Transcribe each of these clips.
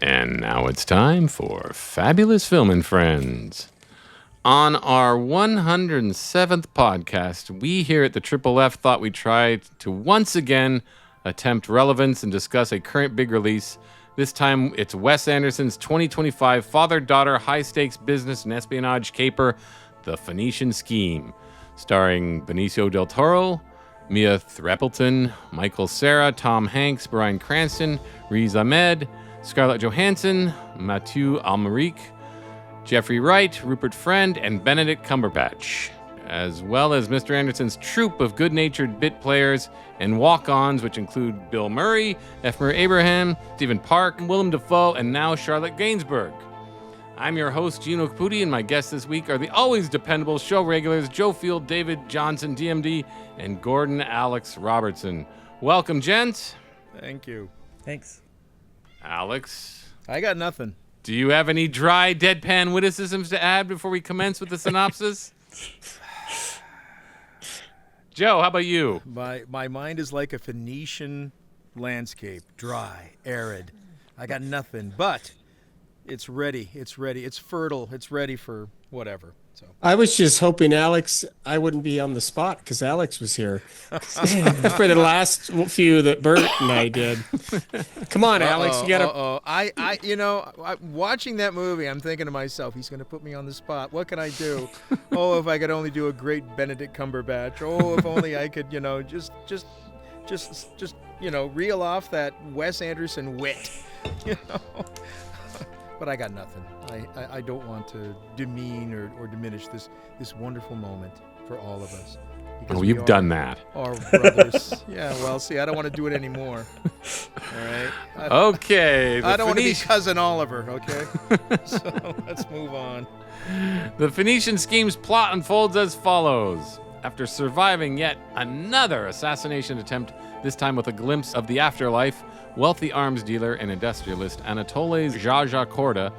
And now it's time for Fabulous Film and Friends. On our 107th podcast, we here at the Triple F thought we'd try to once again attempt relevance and discuss a current big release. This time it's Wes Anderson's 2025 father-daughter high-stakes business and espionage caper, The Phoenician Scheme, starring Benicio Del Toro, Mia Threapleton, Michael Cera, Tom Hanks, Bryan Cranston, Riz Ahmed, Scarlet Johansson, Mathieu Amalric, Jeffrey Wright, Rupert and Benedict Cumberbatch, as well as Mr. Anderson's troupe of good-natured bit players and walk-ons, which include Bill Murray, F. Murray Abraham, Stephen Park, Wilem Dafoe, and now Charlotte Gainsbourg. I'm your host, Gino Caputi, and my guests this week are the always dependable show regulars Joe Field, David Johnson, DMD, and Gordon Alex Robertson. Welcome, gents. Thank you. Thanks. Alex. I got nothing. Do you have any dry, deadpan witticisms to add before we commence with the synopsis? Joe, how about you? My mind is like a Phoenician landscape, dry, arid. I got nothing, but it's ready. It's ready. It's fertile. It's ready for whatever. So I was just hoping I wouldn't be on the spot because Alex was here for the last few that Bert and I did. Come on, Alex, you gotta. Watching that movie, I'm thinking to myself, he's going to put me on the spot. What can I do? Oh, if I could only do a great Benedict Cumberbatch. Oh, if only I could, just reel off that Wes Anderson wit. But I got nothing. I don't want to demean or diminish this wonderful moment for all of us. Oh, you've done that. Our brothers. Yeah, well, see, I don't want to do it anymore. All right? Okay. I don't want to be Cousin Oliver, okay? So let's move on. The Phoenician Scheme's plot unfolds as follows. After surviving yet another assassination attempt, this time with a glimpse of the afterlife, wealthy arms dealer and industrialist Anatole Zsa-Zsa Korda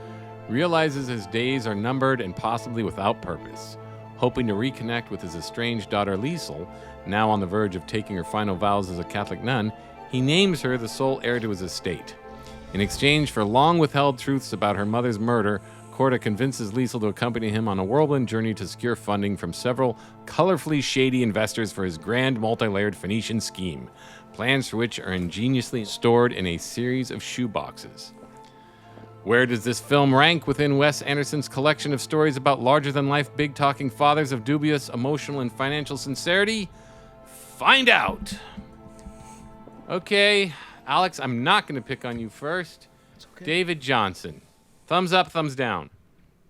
realizes his days are numbered and possibly without purpose. Hoping to reconnect with his estranged daughter Liesl, now on the verge of taking her final vows as a Catholic nun, he names her the sole heir to his estate. In exchange for long-withheld truths about her mother's murder, Korda convinces Liesl to accompany him on a whirlwind journey to secure funding from several colorfully shady investors for his grand multi-layered Phoenician scheme, plans for which are ingeniously stored in a series of shoeboxes. Where does this film rank within Wes Anderson's collection of stories about larger-than-life, big-talking fathers of dubious emotional and financial sincerity? Find out! Okay, Alex, I'm not going to pick on you first. It's okay. David Johnson. Thumbs up, thumbs down?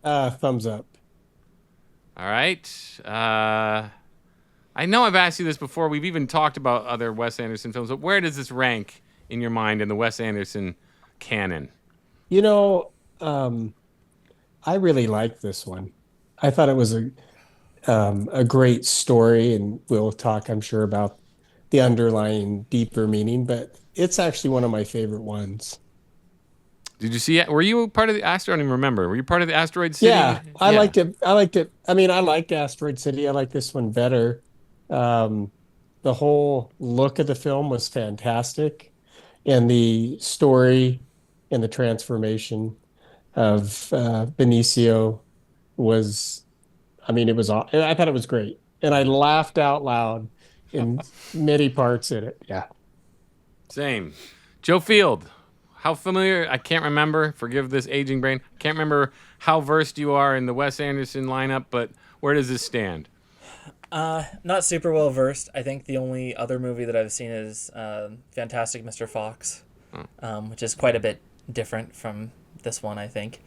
Thumbs up. All right. I know I've asked you this before. We've even talked about other Wes Anderson films, but where does this rank in your mind in the Wes Anderson canon? I really liked this one. I thought it was a great story, and we'll talk, I'm sure, about the underlying deeper meaning, but it's actually one of my favorite ones. Did you see it? Were you part of the Asteroid? I don't even remember. Were you part of the Asteroid City? Yeah, I liked it. I mean, I liked Asteroid City. I like this one better. The whole look of the film was fantastic, and the story and the transformation of Benicio was, I thought it was great. And I laughed out loud in many parts in it. Yeah. Same. Joe Field, how familiar? I can't remember. Forgive this aging brain. Can't remember how versed you are in the Wes Anderson lineup, but where does this stand? Not super well versed. I think the only other movie that I've seen is Fantastic Mr. Fox, which is quite a bit different from this one, I think.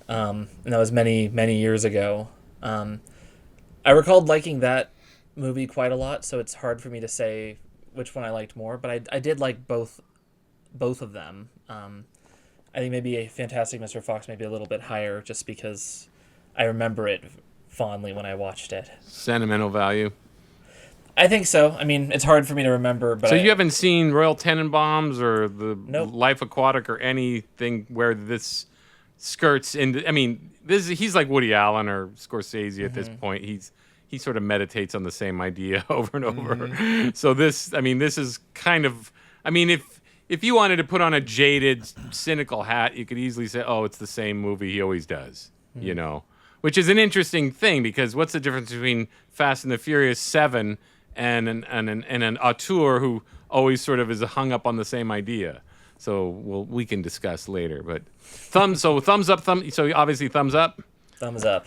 And that was many, many years ago. I recalled liking that movie quite a lot, so it's hard for me to say which one I liked more, but I did like both of them. I think maybe a Fantastic Mr. Fox maybe a little bit higher just because I remember it fondly when I watched it. Sentimental value? I think so. I mean, it's hard for me to remember. But so you haven't seen Royal Tenenbaums or the Nope. Life Aquatic or anything where this skirts into... I mean, he's like Woody Allen or Scorsese at this point. He sort of meditates on the same idea over and over. So this is kind of... I mean, if you wanted to put on a jaded, cynical hat, you could easily say, "Oh, it's the same movie he always does." You know, which is an interesting thing because what's the difference between Fast and the Furious 7 and an auteur who always sort of is hung up on the same idea? So we can discuss later. But thumbs up. So obviously thumbs up. Thumbs up.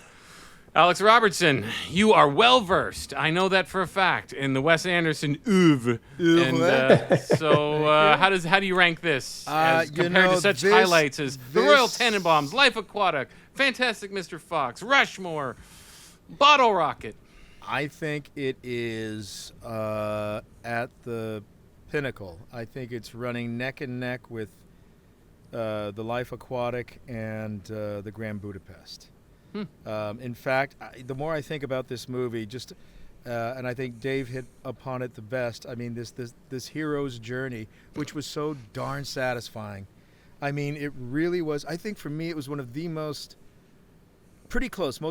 Alex Robertson, you are well versed. I know that for a fact in the Wes Anderson oeuvre. And how do you rank this as compared to such highlights as The Royal Tenenbaums, Life Aquatic, Fantastic Mr. Fox, Rushmore, Bottle Rocket? I think it is at the pinnacle. I think it's running neck and neck with the Life Aquatic and the Grand Budapest. In fact, the more I think about this movie, and I think Dave hit upon it the best. I mean, this hero's journey, which was so darn satisfying. I mean, it really was. I think for me, it was one of the most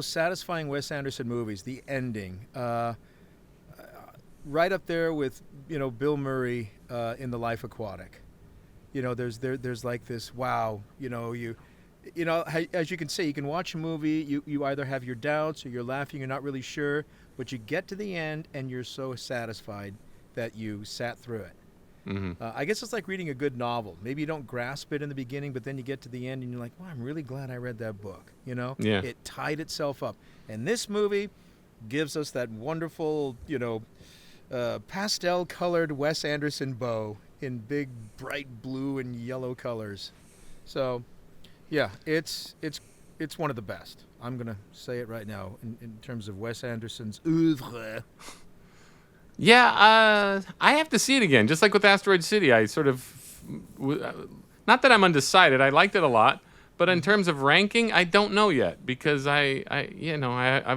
satisfying Wes Anderson movies. The ending, right up there with Bill Murray in The Life Aquatic. There's like this wow. As you can say, you can watch a movie, you either have your doubts or you're laughing, you're not really sure, but you get to the end and you're so satisfied that you sat through it. Mm-hmm. I guess it's like reading a good novel. Maybe you don't grasp it in the beginning, but then you get to the end and you're like, well, I'm really glad I read that book. Yeah. It tied itself up. And this movie gives us that wonderful, pastel-colored Wes Anderson bow in big, bright blue and yellow colors. So... yeah, it's one of the best. I'm going to say it right now in terms of Wes Anderson's oeuvre. Yeah, I have to see it again. Just like with Asteroid City, I sort of... not that I'm undecided. I liked it a lot. But in terms of ranking, I don't know yet because I've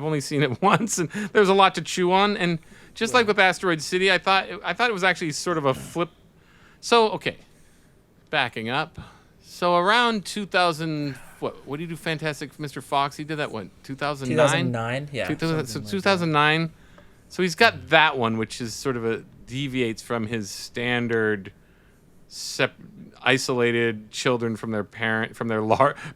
only seen it once and there's a lot to chew on. And just like with Asteroid City, I thought it was actually sort of a flip. So, okay, backing up. So around 2000, what do you do? Fantastic Mr. Fox. He did that 2009. 2009, yeah. 2009. So he's got that one, which is sort of deviates from his standard, isolated children from their parent, from their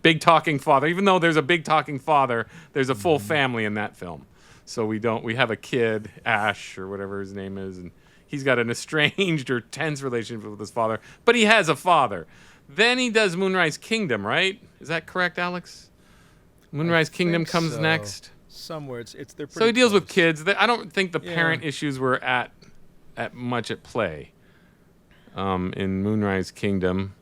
big talking father. Even though there's a big talking father, there's a full family in that film. So we have a kid, Ash or whatever his name is, and he's got an estranged or tense relationship with his father, but he has a father. Then he does Moonrise Kingdom, right? Is that correct, Alex? Moonrise Kingdom comes next. Somewhere they're pretty so he deals close. with kids. I don't think the parent issues were at much at play in Moonrise Kingdom.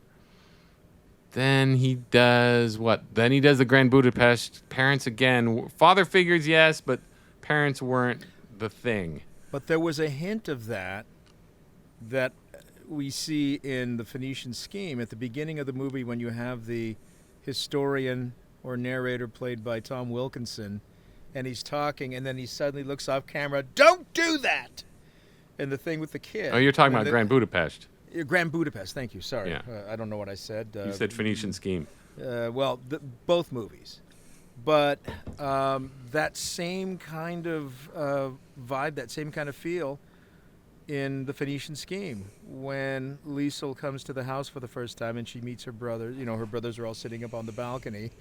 Then he does what? Then he does the Grand Budapest. Parents again. Father figures, yes, but parents weren't the thing. But there was a hint of that we see in the Phoenician Scheme at the beginning of the movie when you have the historian or narrator played by Tom Wilkinson, and he's talking, and then he suddenly looks off camera, "Don't do that!" And the thing with the kid. Oh, you're talking about Grand Budapest. Grand Budapest, thank you, sorry. Yeah. I don't know what I said. You said Phoenician Scheme. Both movies. But that same kind of vibe, that same kind of feel in the Phoenician Scheme when Liesl comes to the house for the first time and she meets her brother. Her brothers are all sitting up on the balcony,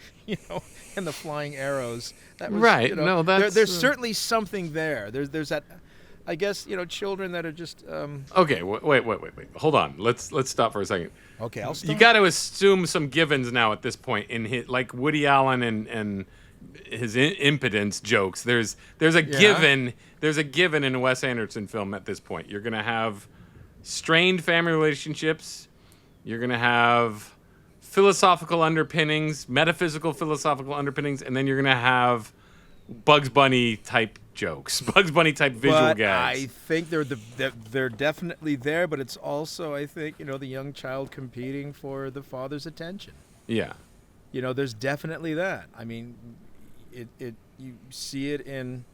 and the flying arrows. That was, right. No, there's certainly something there. There's that. I guess children that are just. Okay, wait. Hold on. Let's stop for a second. Okay, I'll stop. You got to assume some givens now at this point in like Woody Allen and his impotence jokes. There's a given. There's a given in a Wes Anderson film at this point. You're gonna have strained family relationships. You're gonna have philosophical underpinnings, metaphysical philosophical underpinnings, and then you're gonna have Bugs Bunny type jokes, Bugs Bunny type visual gags. I think they're definitely there, but it's also, I think, the young child competing for the father's attention. Yeah. There's definitely that. I mean, you see it in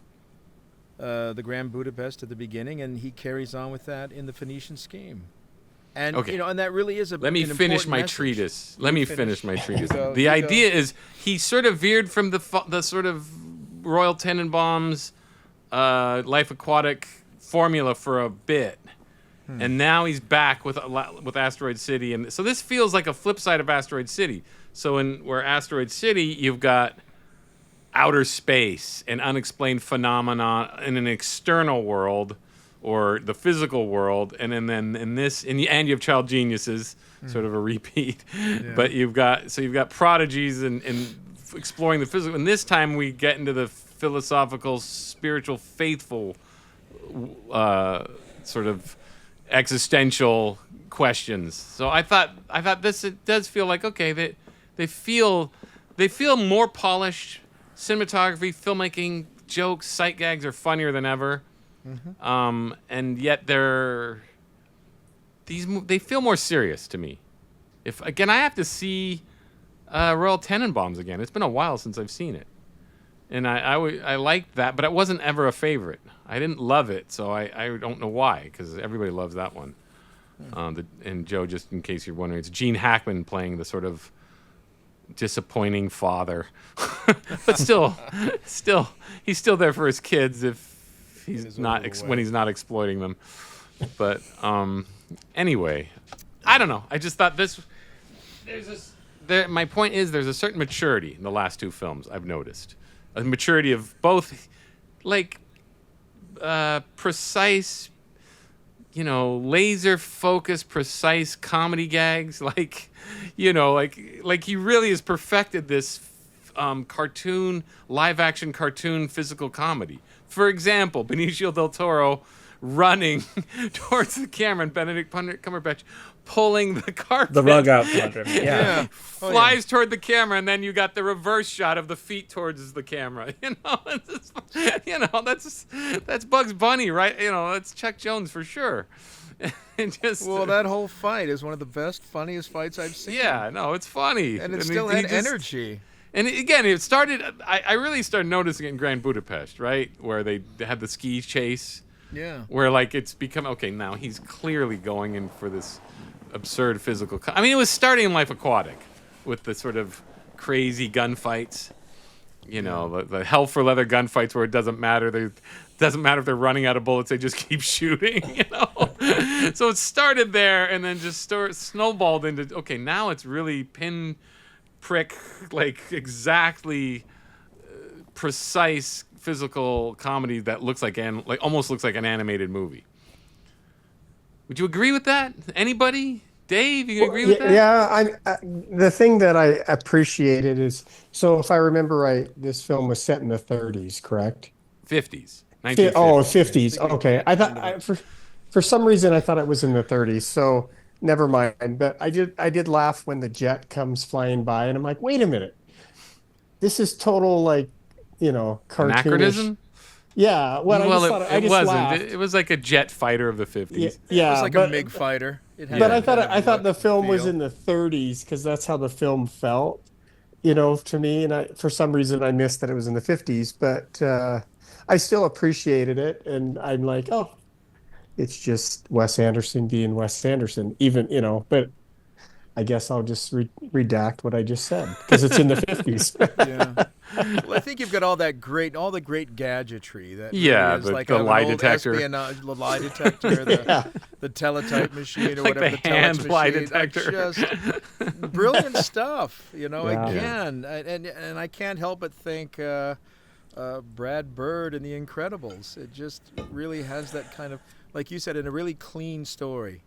the Grand Budapest at the beginning, and he carries on with that in the Phenician Scheme. And and that really is Let me finish my treatise. The idea is he sort of veered from the sort of Royal Tenenbaums Life Aquatic formula for a bit, And now he's back with Asteroid City, and so this feels like a flip side of Asteroid City. So where Asteroid City, you've got outer space and unexplained phenomena in an external world or the physical world, and then in this, and you have child geniuses, sort of a repeat. Yeah. But you've got prodigies and exploring the physical. And this time we get into the philosophical, spiritual, faithful sort of existential questions. So I thought this, it does feel like, okay, they feel more polished. Cinematography, filmmaking, jokes, sight gags are funnier than ever. And yet they feel more serious to me. If again, I have to see Royal Tenenbaums again. It's been a while since I've seen it, and I liked that, but it wasn't ever a favorite. I didn't love it, so I don't know why, because everybody loves that one. And Joe, just in case you're wondering, it's Gene Hackman playing the sort of disappointing father, but still he's still there for his kids if he's not when he's not exploiting them. But anyway, I don't know. I just thought my point is there's a certain maturity in the last two films. I've noticed a maturity of both, like precise, laser focused, precise comedy gags, like he really has perfected this live action cartoon physical comedy. For example, Benicio Del Toro running towards the camera and Benedict Cumberbatch pulling the carpet. The rug out from under him. Yeah. Flies toward the camera, and then you got the reverse shot of the feet towards the camera. That's Bugs Bunny, right? That's Chuck Jones for sure. That whole fight is one of the best, funniest fights I've seen. Yeah, no, it's funny. And it still had energy. And again, it started, I really started noticing it in Grand Budapest, right? Where they had the ski chase. Yeah. Where, it's become, okay, now he's clearly going in for this absurd physical... it was starting in Life Aquatic with the sort of crazy gunfights. The hell for leather gunfights where it doesn't matter. It doesn't matter if they're running out of bullets, they just keep shooting, So it started there and then just snowballed into, okay, now it's really prick, exactly precise physical comedy that looks almost looks like an animated movie. Would you agree with that? Anybody? Dave, you agree with that? Yeah, the thing that I appreciated is, so if I remember right, this film was set in the 30s, correct? 50s. 50s. Okay. I thought for some reason I thought it was in the 30s. So never mind. But I did laugh when the jet comes flying by, and I'm like, wait a minute, this is total cartoonish. Anachronism? Yeah. I just wasn't. laughed. It was like a jet fighter of the 50s. Yeah. It was like a MiG fighter. But I thought the film was in the 30s because that's how the film felt, to me. And for some reason I missed that it was in the 50s. But I still appreciated it, and I'm like, oh, it's just Wes Anderson being Wes Anderson, even, but I guess I'll just redact what I just said because it's in the 50s. Yeah. Well, I think you've got all the great gadgetry that is like the lie detector, the lie detector, the teletype machine, or like whatever, the hand lie detector. Just brilliant stuff, Again, and I can't help but think Brad Bird and The Incredibles. It just really has that kind of, like you said, in a really clean story.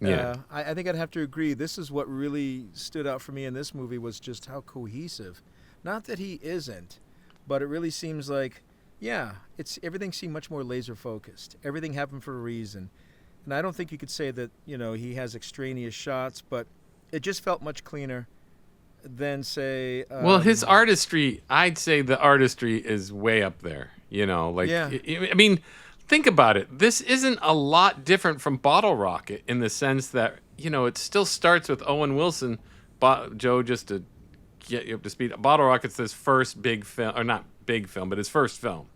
Yeah. I think I'd have to agree. This is what really stood out for me in this movie, was just how cohesive. Not that he isn't, but it really seems like, everything seemed much more laser focused. Everything happened for a reason. And I don't think you could say that, he has extraneous shots, but it just felt much cleaner than, say... his artistry, I'd say the artistry is way up there. I mean, think about it. This isn't a lot different from Bottle Rocket in the sense that, it still starts with Owen Wilson. Joe, just to get you up to speed, Bottle Rocket's his first big film, or not big film, but his first film.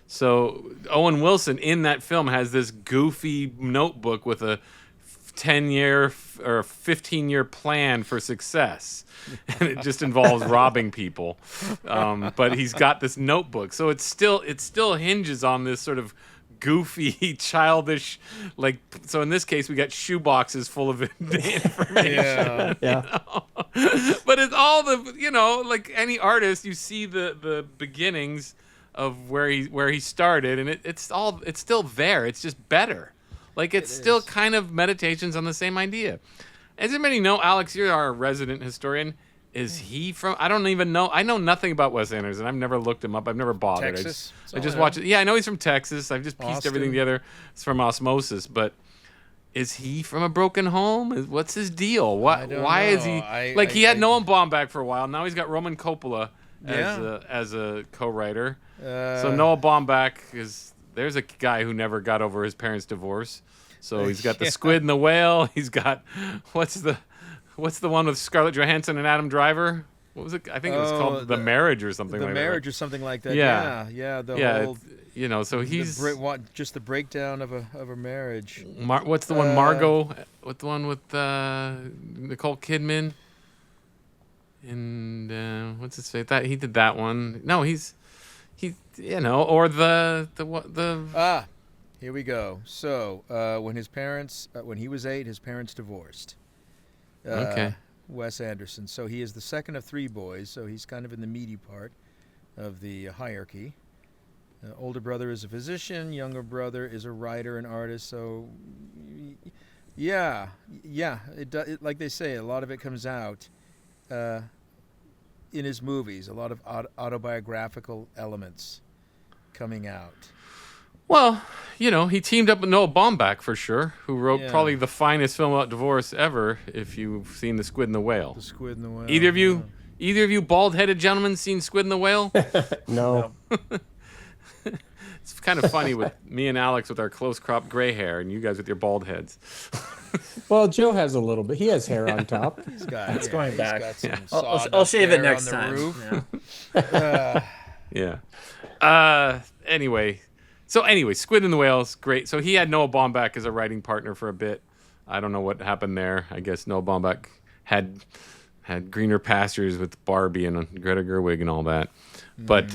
So Owen Wilson in that film has this goofy notebook with a 10-year or 15-year plan for success, and it just involves robbing people. But he's got this notebook, so it still hinges on this sort of goofy, childish, like, so in this case we got shoe boxes full of information. Yeah. But it's all like any artist, you see the beginnings of where he started, and it's still there. It's just better. Like, it's still kind of meditations on the same idea. As anybody know, Alex, you're our resident historian. Is he from? I don't even know. I know nothing about Wes Anderson. I've never looked him up. I've never bothered. Texas? I just watch it. Yeah, I know he's from Texas. I've just pieced everything together. It's from osmosis. But is he from a broken home? What's his deal? Why is he he had Noah Baumbach for a while. Now he's got Roman Coppola as a co-writer. So Noah Baumbach there's a guy who never got over his parents' divorce. So he's got the Squid and the Whale. He's got what's the one with Scarlett Johansson and Adam Driver? What was it? I think it was called The Marriage or something like that. The Marriage or something like that. Yeah. Whole, so he's just the breakdown of a marriage. What's the one? Margot. What's the one with Nicole Kidman? And what's his face? That he did that one. No, or the here we go. So when he was 8, his parents divorced. Okay. Wes Anderson. So he is the second of 3 boys, so he's kind of in the meaty part of the hierarchy. Older brother is a physician, younger brother is a writer and artist, so like they say, a lot of it comes out in his movies, a lot of autobiographical elements coming out. Well, he teamed up with Noah Baumbach for sure, who wrote probably the finest film about divorce ever. If you've seen The Squid and the Whale. The Squid and the Whale. Either of you bald-headed gentlemen seen Squid and the Whale? No. It's kind of funny with me and Alex with our close-cropped gray hair, and you guys with your bald heads. Well, Joe has a little bit. He has hair on top. It's going back. I'll shave it next time. Anyway. Squid and the Whale's great. So he had Noah Baumbach as a writing partner for a bit. I don't know what happened there. I guess Noah Baumbach had greener pastures with Barbie and Greta Gerwig and all that. But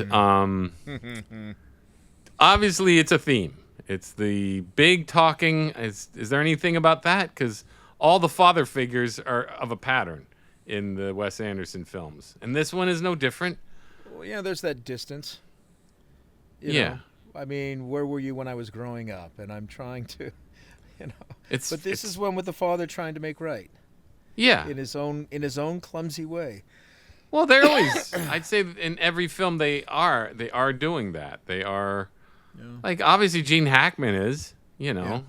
obviously it's a theme. It's the big talking. Is there anything about that? Because all the father figures are of a pattern in the Wes Anderson films. And this one is no different. Well, there's that distance. You yeah. know? I mean, where were you when I was growing up? And I'm trying to, But this is one with the father trying to make right. Yeah. In his own clumsy way. Well, they're always. I'd say in every film they are doing that. They are, like, obviously Gene Hackman is, and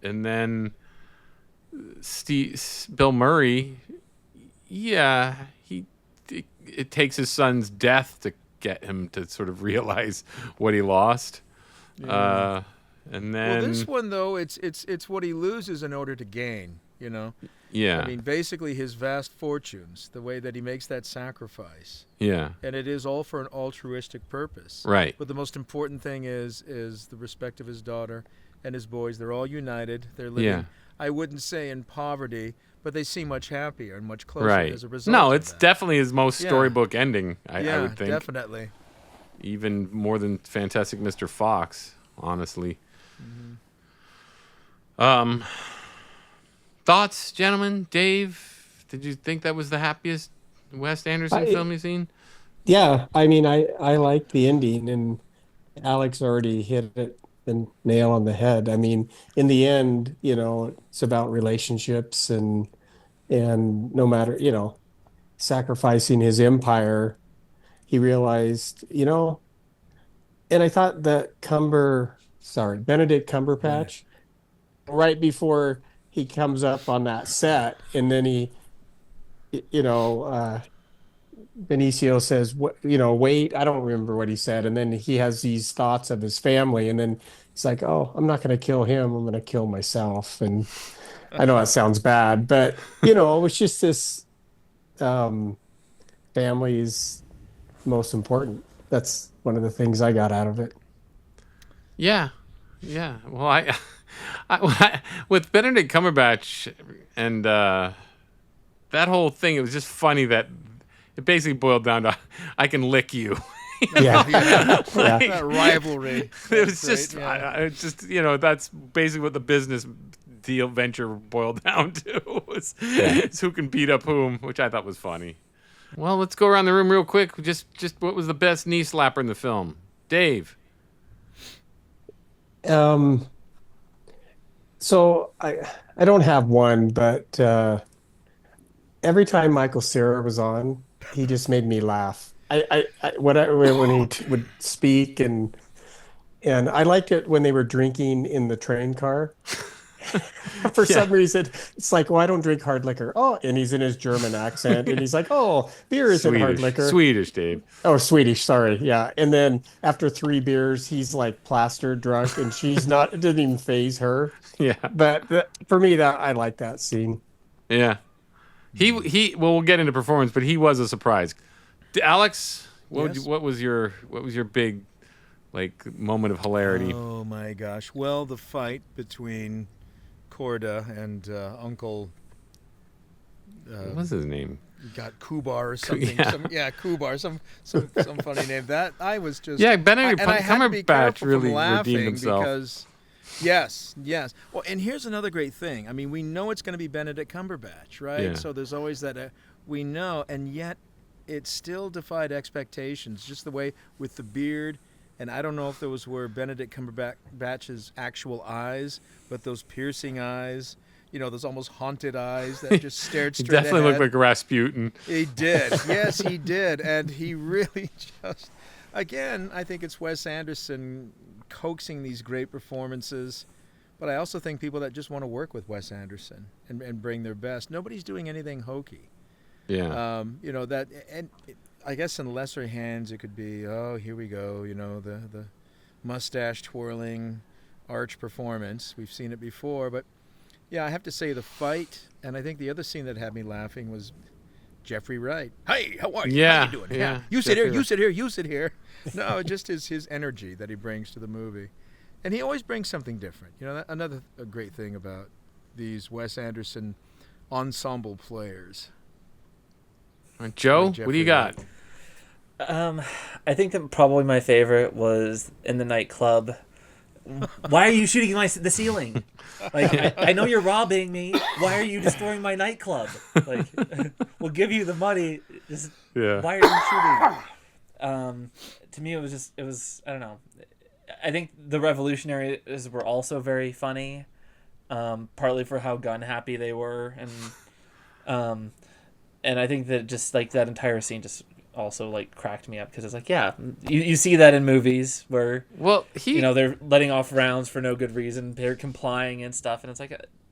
then Bill Murray. Yeah, it takes his son's death to get him to sort of realize what he lost. And then this one though, it's what he loses in order to gain, Yeah. I mean, basically his vast fortunes, the way that he makes that sacrifice. Yeah. And it is all for an altruistic purpose. Right. But the most important thing is the respect of his daughter and his boys. They're all united. They're living, I wouldn't say in poverty, but they seem much happier and much closer as a result. No, of it's that. definitely his most storybook ending, I would think. Definitely. Even more than Fantastic Mr. Fox, honestly. Mm-hmm. Thoughts, gentlemen? Dave, did you think that was the happiest Wes Anderson film you've seen? Yeah, I mean, I like the ending, and Alex already hit the nail on the head. I mean, in the end, it's about relationships and no matter, sacrificing his empire, he realized, and I thought that Benedict Cumberbatch, right before he comes up on that set, and then he, Benicio says, wait, I don't remember what he said. And then he has these thoughts of his family. And then he's like, oh, I'm not going to kill him. I'm going to kill myself. And I know that sounds bad, but, it was just this family is most important. That's one of the things I got out of it. Yeah. Yeah. Well, I with Benedict Cumberbatch and that whole thing, it was just funny that it basically boiled down to, I can lick you. Yeah. Yeah. Yeah. That rivalry. It was That's just, great, yeah. it's just, that's basically what the business deal venture boiled down to. It's who can beat up whom, which I thought was funny. Well, let's go around the room real quick. Just what was the best knee slapper in the film? Dave. So I don't have one, but every time Michael Cera was on, he just made me laugh. When he would speak, and I liked it when they were drinking in the train car. For some reason, it's like, well, I don't drink hard liquor. Oh, and he's in his German accent, and he's like, oh, beer isn't hard liquor. Swedish, Dave. Oh, Swedish, sorry. Yeah. And then after 3 beers, he's like plastered drunk, and she's not, it didn't even faze her. Yeah. But for me, I like that scene. Yeah. Well, we'll get into performance, but he was a surprise. Alex, what was your big moment of hilarity? Oh my gosh! Well, the fight between Korda and Uncle. What was his name? Got Kubar or something. Kubar, some funny name. That I was just Benedict and I had to be careful really from laughing redeemed himself. because yes. Well, and here's another great thing. I mean, we know it's going to be Benedict Cumberbatch, right? Yeah. So there's always that we know, and yet it still defied expectations. Just the way with the beard. And I don't know if those were Benedict Cumberbatch's actual eyes, but those piercing eyes, those almost haunted eyes that just stared straight ahead. He definitely looked like Rasputin. He did. Yes, he did. And he really just, again, I think it's Wes Anderson coaxing these great performances. But I also think people that just want to work with Wes Anderson and bring their best. Nobody's doing anything hokey. Yeah. I guess in lesser hands, it could be, oh, here we go, the mustache twirling arch performance. We've seen it before. But, yeah, I have to say the fight, and I think the other scene that had me laughing was Jeffrey Wright. Hey, how are you? Yeah. How you doing? Yeah. You sit here, you sit here, you sit here. No, just his energy that he brings to the movie. And he always brings something different. Another great thing about these Wes Anderson ensemble players. Joe, what do you got? I think that probably my favorite was in the nightclub. Why are you shooting the ceiling? I know you're robbing me. Why are you destroying my nightclub? We'll give you the money. Why are you shooting? To me, it was I don't know. I think the revolutionaries were also very funny, partly for how gun happy they were, and I think that just that entire scene just also cracked me up because it's you see that in movies where they're letting off rounds for no good reason, they're complying and stuff, and it's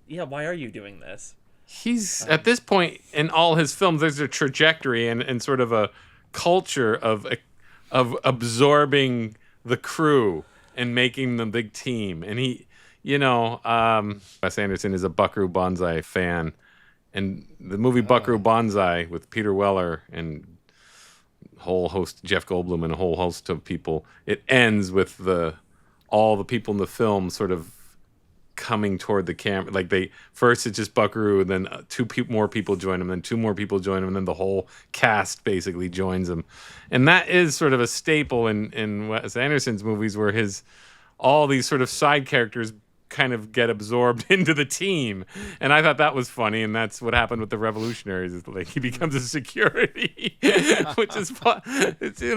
why are you doing this? He's at this point in all his films, there's a trajectory and sort of a culture of absorbing the crew and making them big team, and Wes Anderson is a Buckaroo Banzai fan. And the movie Buckaroo Banzai with Peter Weller and a whole host, Jeff Goldblum and a whole host of people, it ends with all the people in the film sort of coming toward the camera. First it's just Buckaroo, and then more people join him, then 2 more people join him, and then the whole cast basically joins him. And that is sort of a staple in Wes Anderson's movies where all these sort of side characters kind of get absorbed into the team, and I thought that was funny, and that's what happened with the revolutionaries. Is he becomes a security, which is fun. It's a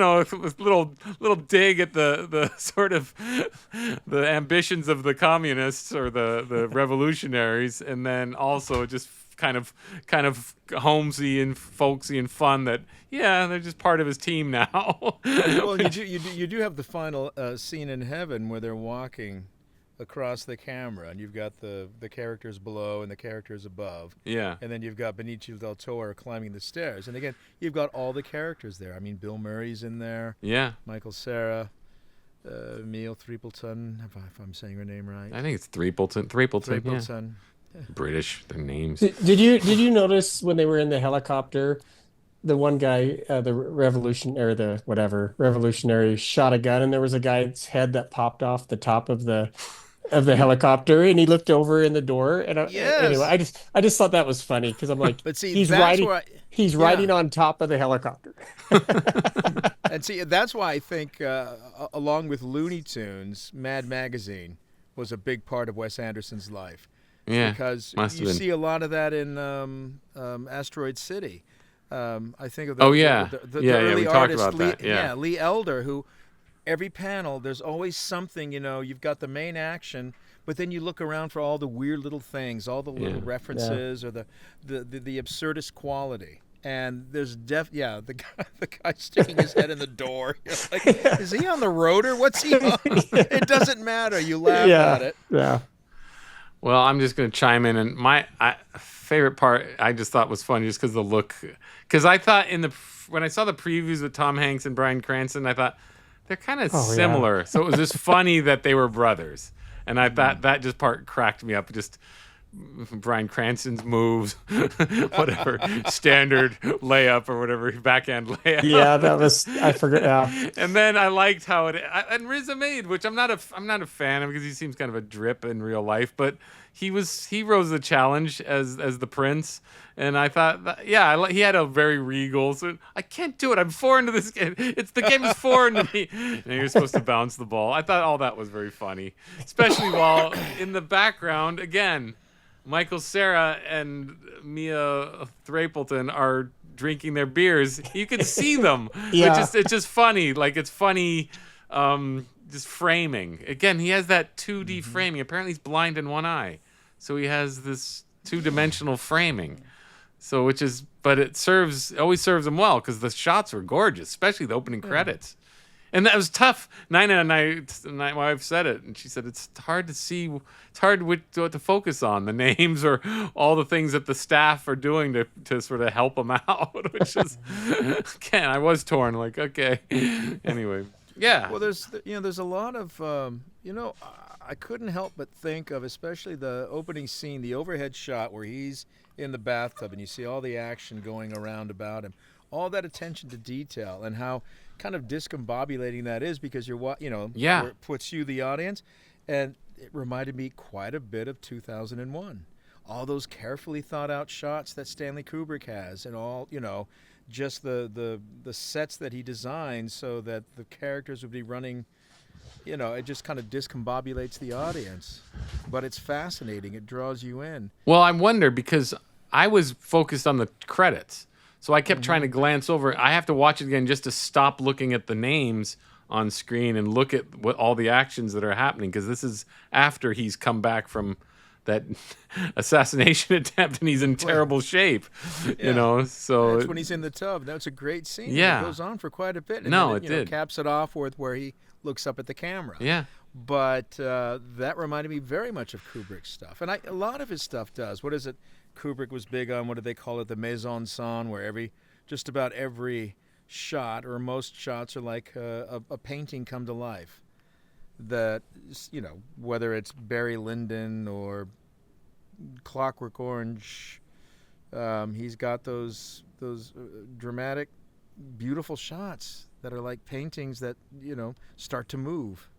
little dig at the sort of the ambitions of the communists or the revolutionaries, and then also just kind of homesy and folksy and fun that they're just part of his team now. Well, you do have the final scene in heaven where they're walking across the camera, and you've got the characters below and the characters above. Yeah. And then you've got Benicio Del Toro climbing the stairs. And again, you've got all the characters there. I mean, Bill Murray's in there. Yeah. Michael Cera, Emil Threapleton, if I'm saying her name right. I think it's Threapleton. Threapleton. Yeah. British, their names. Did you notice when they were in the helicopter, the one guy, the revolutionary shot a gun, and there was a guy's head that popped off the top of the helicopter, and he looked over in the door, and anyway, I just thought that was funny because I'm like, but see, he's riding on top of the helicopter. And see, that's why I think, along with Looney Tunes, Mad Magazine was a big part of Wes Anderson's life. Yeah, Because must have you been. see a lot of that in Asteroid City. I think of Oh, yeah. the Yeah, early we talked artist, about that, yeah. Lee Elder, who every panel there's always something. You've got the main action, but then you look around for all the weird little things, all the little Yeah. references, or the absurdist quality. And there's the guy sticking his head in the door. You're like, is he on the rotor? What's he on? It doesn't matter. You laugh at it. Yeah. Well, I'm just going to chime in, and my favorite part I just thought was funny just because the look. Because I thought when I saw the previews with Tom Hanks and Bryan Cranston, I thought they're kind of similar. So it was just funny that they were brothers, and I thought that just part cracked me up. Just Bryan Cranston's moves, whatever standard layup or whatever backhand layup. Yeah, that was I forgot. Yeah. And then I liked how and Riz Ahmed, which I'm not a fan of because he seems kind of a drip in real life, but he rose the challenge as the prince, and I thought that, he had a very regal. So I can't do it. I'm foreign to this game. The game is foreign to me. And you're supposed to bounce the ball. I thought all that was very funny, especially while in the background again, Michael Cera and Mia Threapleton are drinking their beers. You can see them. Yeah. It's just funny. Like, it's funny, just framing. Again, he has that 2D framing. Apparently he's blind in one eye. So he has this 2-dimensional framing. So but it always serves him well because the shots were gorgeous, especially the opening credits. And that was tough. Nina and my wife said it, and she said it's hard to see. It's hard what to focus on, the names or all the things that the staff are doing to sort of help them out. Which is, again, I was torn. Like, okay, anyway, yeah. Well, there's a lot of I couldn't help but think of, especially the opening scene, the overhead shot where he's in the bathtub and you see all the action going around about him, all that attention to detail, and how kind of discombobulating that is because where it puts you, the audience, and it reminded me quite a bit of 2001. All those carefully thought out shots that Stanley Kubrick has, and all just the sets that he designed so that the characters would be running. It just kind of discombobulates the audience, but it's fascinating. It draws you in. Well, I wonder because I was focused on the credits. So I kept trying to glance over. I have to watch it again just to stop looking at the names on screen and look at what all the actions that are happening, because this is after he's come back from that assassination attempt and he's in terrible shape. So that's when he's in the tub. That's a great scene. Yeah. It goes on for quite a bit. And No, then it did. Caps it off with where he looks up at the camera. Yeah. But that reminded me very much of Kubrick's stuff. And a lot of his stuff does. What is it? Kubrick was big on, what do they call it, the mise-en-scène, where just about every shot or most shots are like a painting come to life. That, whether it's Barry Lyndon or Clockwork Orange, he's got those dramatic, beautiful shots that are like paintings that, start to move.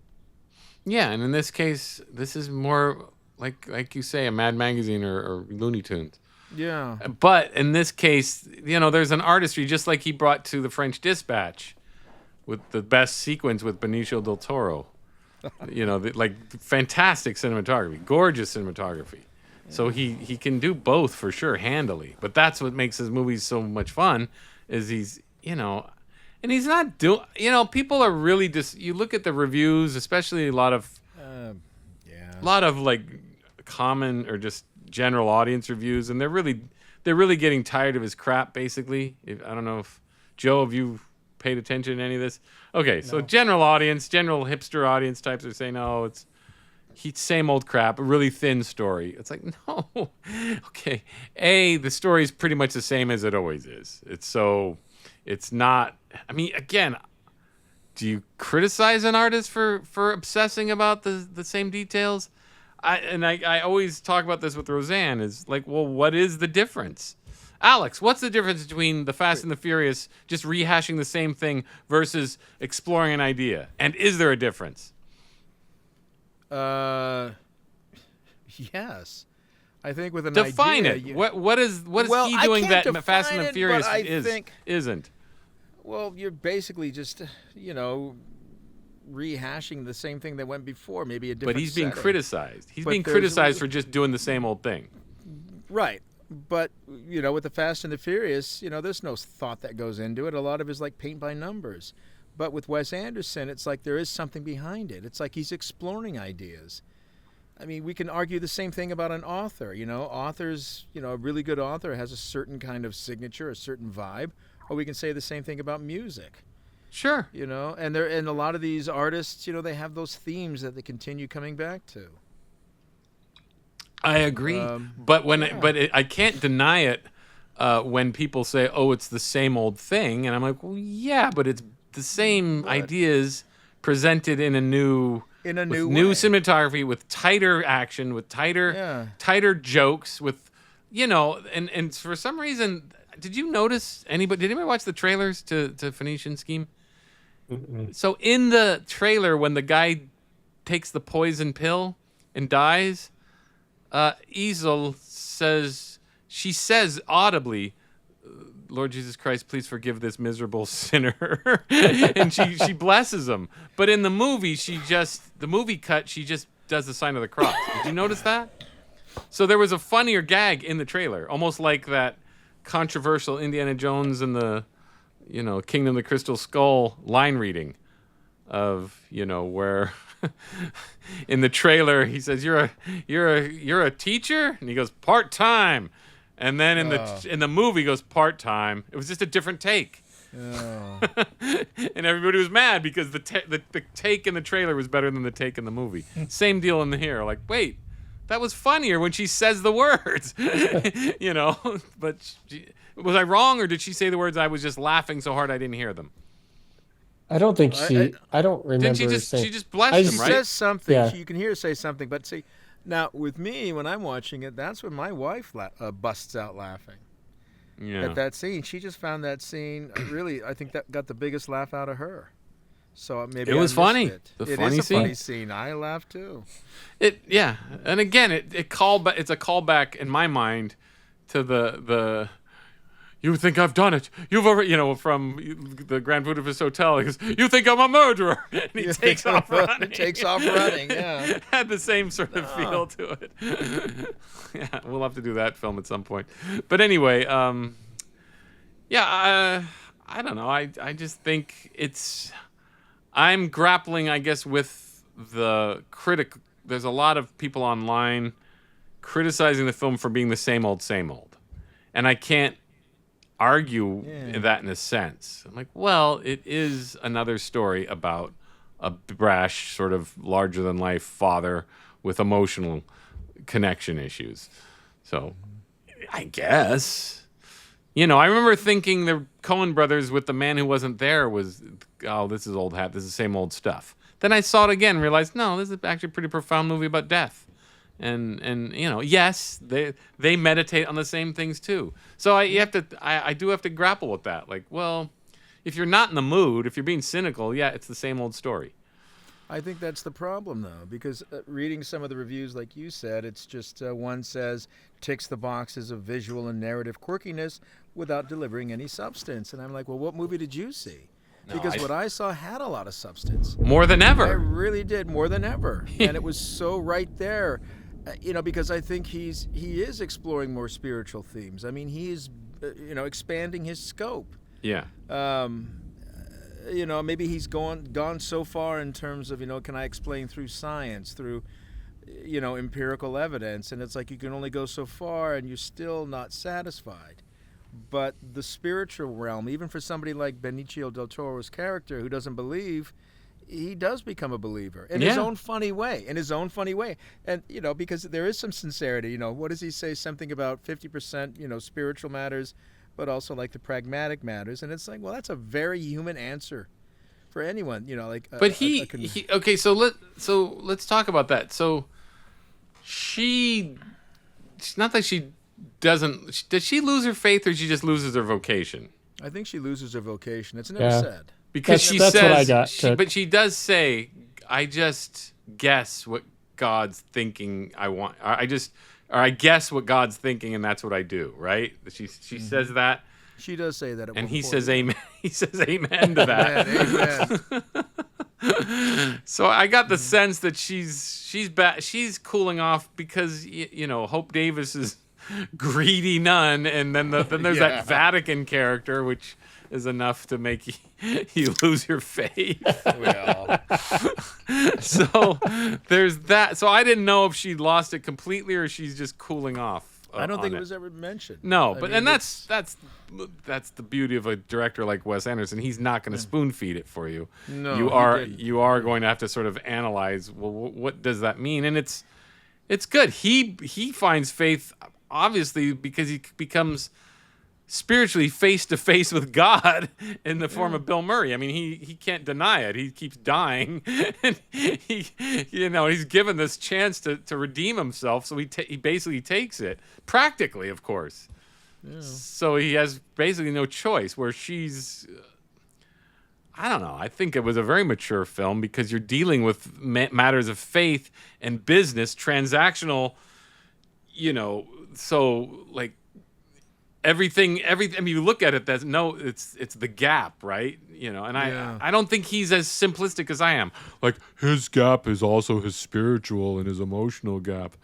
Yeah, and in this case, this is more like you say, a Mad Magazine or Looney Tunes. Yeah. But in this case, there's an artistry, just like he brought to the French Dispatch with the best sequence with Benicio Del Toro. Fantastic cinematography, gorgeous cinematography. So he can do both for sure, handily. But that's what makes his movies so much fun, is he's, and he's not doing, people are really just, you look at the reviews, especially a lot of like common or just general audience reviews, and they're really getting tired of his crap, basically. I don't know if, Joe, have you paid attention to any of this? Okay, so general hipster audience types are saying, oh, it's same old crap, a really thin story. It's like, no. Okay. The story is pretty much the same as it always is. It's not, again, do you criticize an artist for obsessing about the same details? I always talk about this with Roseanne, is like, well, what is the difference? Alex, what's the difference between The Fast and the Furious just rehashing the same thing versus exploring an idea? And is there a difference? Yes. I think with an define idea... it. What is he doing that Fast and the Furious isn't? Well, you're basically just, rehashing the same thing that went before, maybe a different But he's being setting. criticized. He's But being there's- criticized for just doing the same old thing. Right. But, with the Fast and the Furious, there's no thought that goes into it. A lot of it is like paint by numbers. But with Wes Anderson, it's like there is something behind it. It's like he's exploring ideas. I mean, we can argue the same thing about an author. Authors, a really good author has a certain kind of signature, a certain vibe. Or we can say the same thing about music. Sure. And a lot of these artists, they have those themes that they continue coming back to. I agree, but I can't deny it when people say, "Oh, it's the same old thing," and I'm like, "Well, yeah, but it's the same ideas presented in a new way. cinematography, with tighter action, with tighter jokes, with and for some reason, did you notice did anybody watch the trailers to Phoenician Scheme? Mm-mm. So in the trailer, when the guy takes the poison pill and dies. Liesl says audibly, "Lord Jesus Christ, please forgive this miserable sinner," and she blesses him. But in the movie, she just does the sign of the cross. Did you notice that? So there was a funnier gag in the trailer, almost like that controversial Indiana Jones and the, Kingdom of the Crystal Skull line reading of, where in the trailer he says, you're a teacher, and he goes, part-time, and then in the movie he goes, part-time. It was just a different take. Oh. And everybody was mad because the take in the trailer was better than the take in the movie. Same deal in here. Like, wait, that was funnier when she says the words. But was I wrong, or did she say the words? I was just laughing so hard I didn't hear them. I don't think I don't remember. Didn't saying, she just blessed him, right? She says something. Yeah. You can hear her say something. But see, now with me, when I'm watching it, that's when my wife busts out laughing. Yeah. At that scene. She just found that scene, really, I think that got the biggest laugh out of her. So maybe It was I missed funny. It. The It funny is a scene. funny scene. I laughed too. And again, it's a callback in my mind to the you think I've done it. You've already, from the Grand Budapest Hotel. He goes, you think I'm a murderer. And he takes off running. Takes off running, yeah. Had the same sort of feel to it. Yeah, we'll have to do that film at some point. But anyway, I don't know. I just think I'm grappling, I guess, with the critic. There's a lot of people online criticizing the film for being the same old. And I can't argue that in a sense. I'm like, well, it is another story about a brash, sort of larger-than-life father with emotional connection issues. So, I guess. I remember thinking the Coen brothers with The Man Who Wasn't There was, oh, this is old hat. This is the same old stuff. Then I saw it again and realized, no, this is actually a pretty profound movie about death. And yes, they meditate on the same things too. So I do have to grapple with that. Like, well, if you're not in the mood, if you're being cynical, yeah, it's the same old story. I think that's the problem, though, because reading some of the reviews, like you said, it's just one says ticks the boxes of visual and narrative quirkiness without delivering any substance. And I'm like, well, what movie did you see? Because what I saw had a lot of substance. More than ever. I really did, more than ever. And it was so right there. Because I think he is exploring more spiritual themes. I mean, he's, expanding his scope. Yeah. Maybe he's gone so far in terms of, can I explain through science, through, empirical evidence? And it's like you can only go so far and you're still not satisfied. But the spiritual realm, even for somebody like Benicio Del Toro's character who doesn't believe, he does become a believer in his own funny way. And, because there is some sincerity. What does he say? Something about 50%, spiritual matters, but also like the pragmatic matters. And it's like, well, that's a very human answer for anyone, But okay, so let's talk about that. So it's not that she doesn't, does she lose her faith, or she just loses her vocation? I think she loses her vocation. It's never said. Because that's what I got. But she does say, I just guess what God's thinking I want. I guess what God's thinking, and that's what I do, right? She says that. She does say that at And one he point. says amen. He says amen to that. Amen. So I got the sense that she's cooling off because Hope Davis is greedy nun, and then there's that Vatican character, which is enough to make you lose your faith. Well, So there's that. So I didn't know if she lost it completely or she's just cooling off. I don't think it was ever mentioned. No, I mean, that's the beauty of a director like Wes Anderson. He's not going to spoon feed it for you. No, you are going to have to sort of analyze. Well, what does that mean? And it's good. He finds faith obviously because he becomes spiritually face to face with God in the form of Bill Murray. I mean, he can't deny it. He keeps dying, and he's given this chance to redeem himself. So he basically takes it practically, of course. Yeah. So he has basically no choice. Where she's, I don't know. I think it was a very mature film because you're dealing with matters of faith and business, transactional. So like. Everything. I mean, you look at it. It's the gap, right? And I don't think he's as simplistic as I am. Like his gap is also his spiritual and his emotional gap,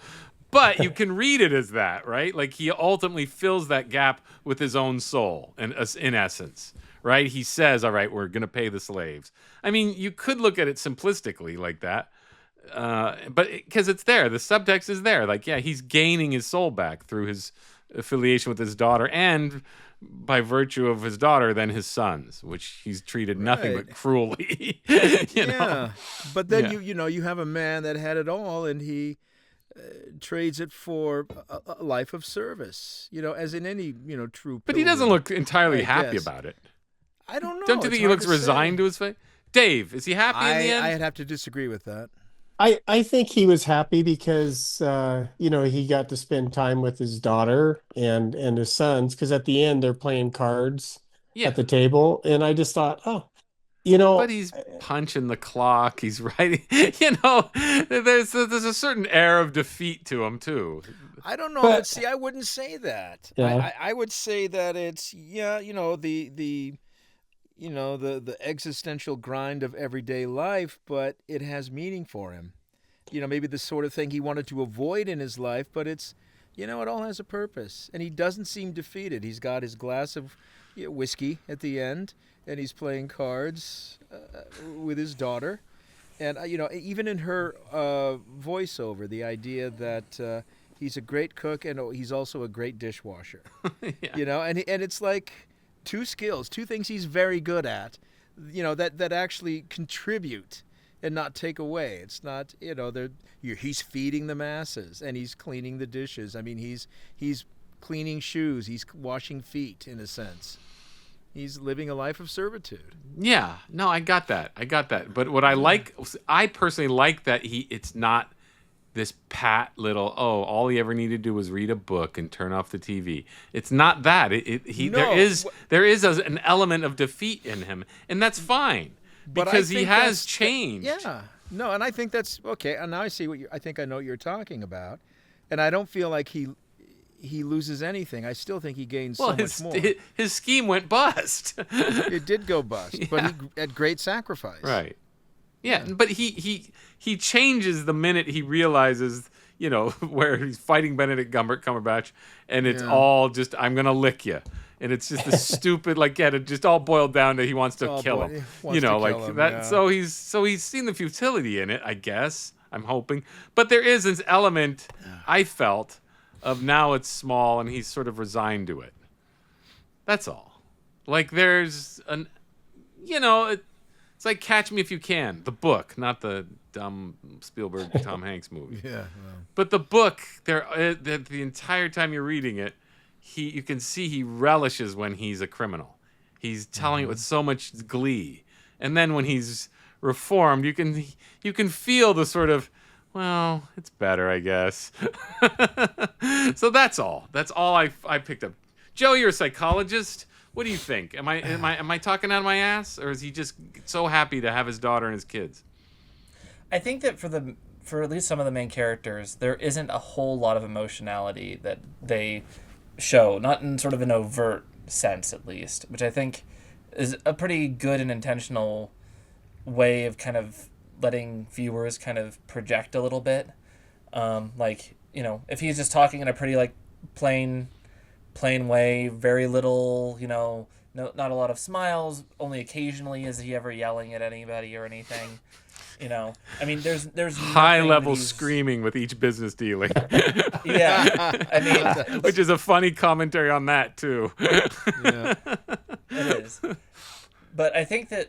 but you can read it as that, right? Like he ultimately fills that gap with his own soul, and in essence, right? He says, "All right, we're going to pay the slaves." I mean, you could look at it simplistically like that, but because it's there, the subtext is there. Like, yeah, he's gaining his soul back through his affiliation with his daughter, and by virtue of his daughter, then his sons, which he's treated nothing but cruelly. But then you have a man that had it all, and he trades it for a life of service. As in any true. But he doesn't look entirely happy about it. I don't know. Don't you think he looks resigned to his fate? Dave, is he happy in the end? I'd have to disagree with that. I think he was happy because he got to spend time with his daughter and his sons, because at the end they're playing cards at the table, and I just thought, but he's punching the clock. He's writing. There's a certain air of defeat to him too. I don't know. But see, I wouldn't say that. Yeah. I would say that it's the existential grind of everyday life, but it has meaning for him. Maybe the sort of thing he wanted to avoid in his life, but it's, it all has a purpose. And he doesn't seem defeated. He's got his glass of whiskey at the end, and he's playing cards with his daughter. And, even in her voiceover, the idea that he's a great cook and he's also a great dishwasher. And it's like two skills, two things he's very good at, that actually contribute and not take away. It's not, he's feeding the masses and he's cleaning the dishes. I mean, he's cleaning shoes, he's washing feet in a sense. He's living a life of servitude. Yeah, no, I got that. But what I personally like that it's not this pat little, all he ever needed to do was read a book and turn off the TV. It's not that. There is an element of defeat in him, and that's fine because he has changed. Yeah. No, and I think that's okay. And now I see I think I know what you're talking about, and I don't feel like he loses anything. I still think he gains so much more. His scheme went bust. It did go bust, but he at great sacrifice. Right. Yeah, but he changes the minute he realizes, where he's fighting Benedict Cumberbatch, and it's all just, I'm going to lick you. And it's just this stupid, it just all boiled down to he wants to kill him. Yeah. So he's seen the futility in it, I guess. I'm hoping. But there is this element, I felt, of now it's small and he's sort of resigned to it. That's all. There's an, it's like Catch Me If You Can, the book, not the dumb Spielberg Tom Hanks movie. Yeah. But the book, the entire time you're reading it, you can see he relishes when he's a criminal. He's telling it with so much glee, and then when he's reformed, you can feel the sort of, well, it's better, I guess. So that's all. That's all I picked up. Joe, you're a psychologist. What do you think? Am I talking out of my ass, or is he just so happy to have his daughter and his kids? I think that for at least some of the main characters, there isn't a whole lot of emotionality that they show, not in sort of an overt sense, at least, which I think is a pretty good and intentional way of kind of letting viewers kind of project a little bit. Like, you know, if he's just talking in a pretty like plain way, very little, you know, not a lot of smiles, only occasionally is he ever yelling at anybody or anything. You know, I mean, there's high level screaming with each business dealing. Yeah, I mean, which is a funny commentary on that too. Yeah. It is. But I think that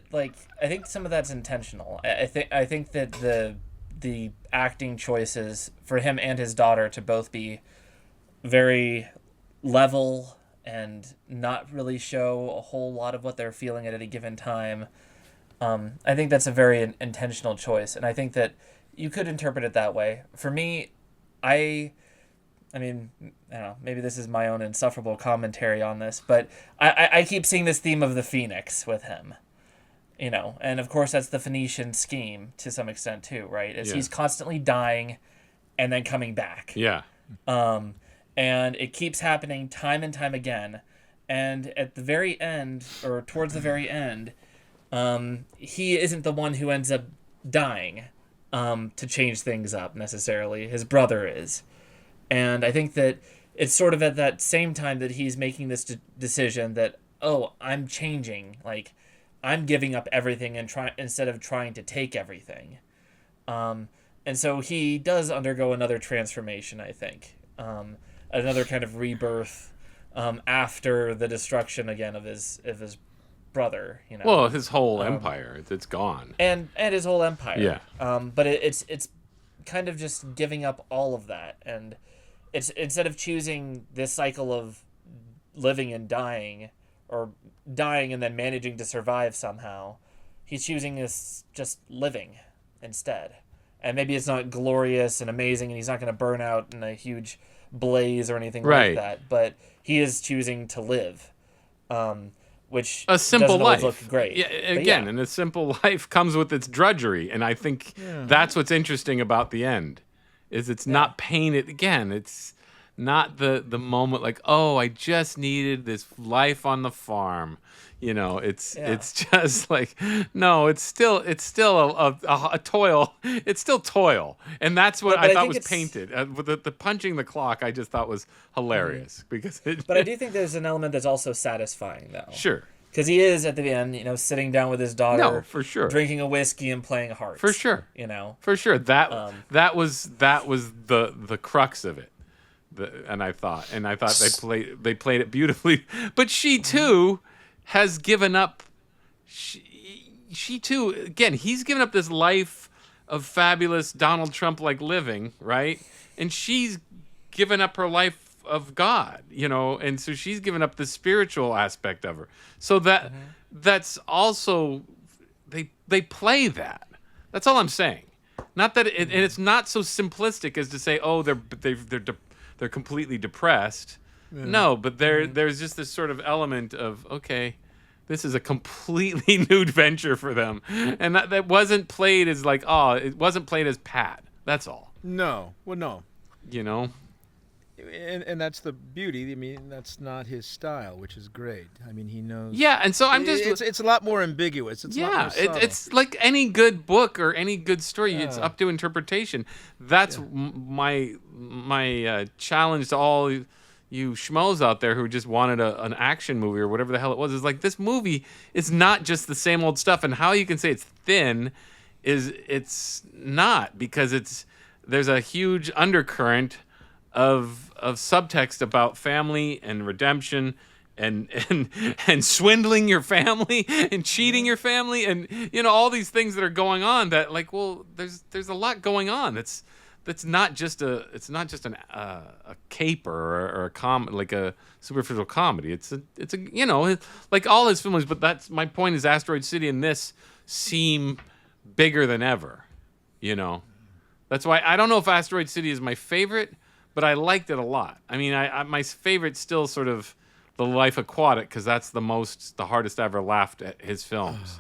some of that's intentional. I think that the acting choices for him and his daughter to both be very level and not really show a whole lot of what they're feeling at any given time. I think that's a very intentional choice, and I think that you could interpret it that way. For me, I mean, I don't know, maybe this is my own insufferable commentary on this, but I keep seeing this theme of the Phoenix with him, you know, and of course that's the Phoenician scheme to some extent too, right? He's constantly dying and then coming back. Yeah. And it keeps happening time and time again. And at the very end, or towards the very end, he isn't the one who ends up dying to change things up necessarily. His brother is. And I think that it's sort of at that same time that he's making this decision that, oh, I'm changing. Like, I'm giving up everything and instead of trying to take everything. And so he does undergo another transformation, I think. Another kind of rebirth after the destruction again of his brother, you know. Well, his whole empire, it's gone. And his whole empire. Yeah. But it's kind of just giving up all of that, and it's instead of choosing this cycle of living and dying, or dying and then managing to survive somehow, he's choosing this just living instead. And maybe it's not glorious and amazing, and he's not going to burn out in a huge blaze or anything like that, but he is choosing to live, which a simple doesn't always life. Look great. Yeah, again, and a simple life comes with its drudgery, and I think that's what's interesting about the end, is it's not painted. Again, it's not the moment like, oh, I just needed this life on the farm. You know, it's just like, no, it's still a toil. It's still toil, and that's what I thought was painted. With the punching the clock, I just thought was hilarious because. But I do think there's an element that's also satisfying, though. Sure. Because he is at the end, you know, sitting down with his daughter, no, for sure, drinking a whiskey and playing hearts. For sure, you know, for sure. That was the crux of it. And I thought they played it beautifully. But she too has given up. She too, again, he's given up this life of fabulous Donald Trump-like living, right? And she's given up her life of God, you know, and so she's given up the spiritual aspect of her. So that's also they play that. That's all I'm saying. Not that and it's not so simplistic as to say, oh, they're completely depressed. Yeah. No, but there's just this sort of element of, okay, this is a completely new venture for them, and that wasn't played as like, oh, it wasn't played as pat. That's all. No, well, no. You know. And that's the beauty. I mean, that's not his style, which is great. I mean, he knows. Yeah, and so I'm just. It's a lot more ambiguous. It's a lot more subtle. It's like any good book or any good story. Yeah. It's up to interpretation. That's my challenge to all you schmoes out there who just wanted an action movie or whatever the hell it was. Is like, this movie is not just the same old stuff. And how you can say it's thin is it's not, because there's a huge undercurrent of subtext about family and redemption and swindling your family and cheating your family, and you know, all these things that are going on that, like, well, there's a lot going on that's not just a caper or a like a superficial comedy. It's a you know, like all his films, but that's my point, is Asteroid City and this seem bigger than ever, you know. That's why I don't know if Asteroid City is my favorite, but I liked it a lot. I mean, my favorite's still sort of The Life Aquatic, because that's the hardest I ever laughed at his films,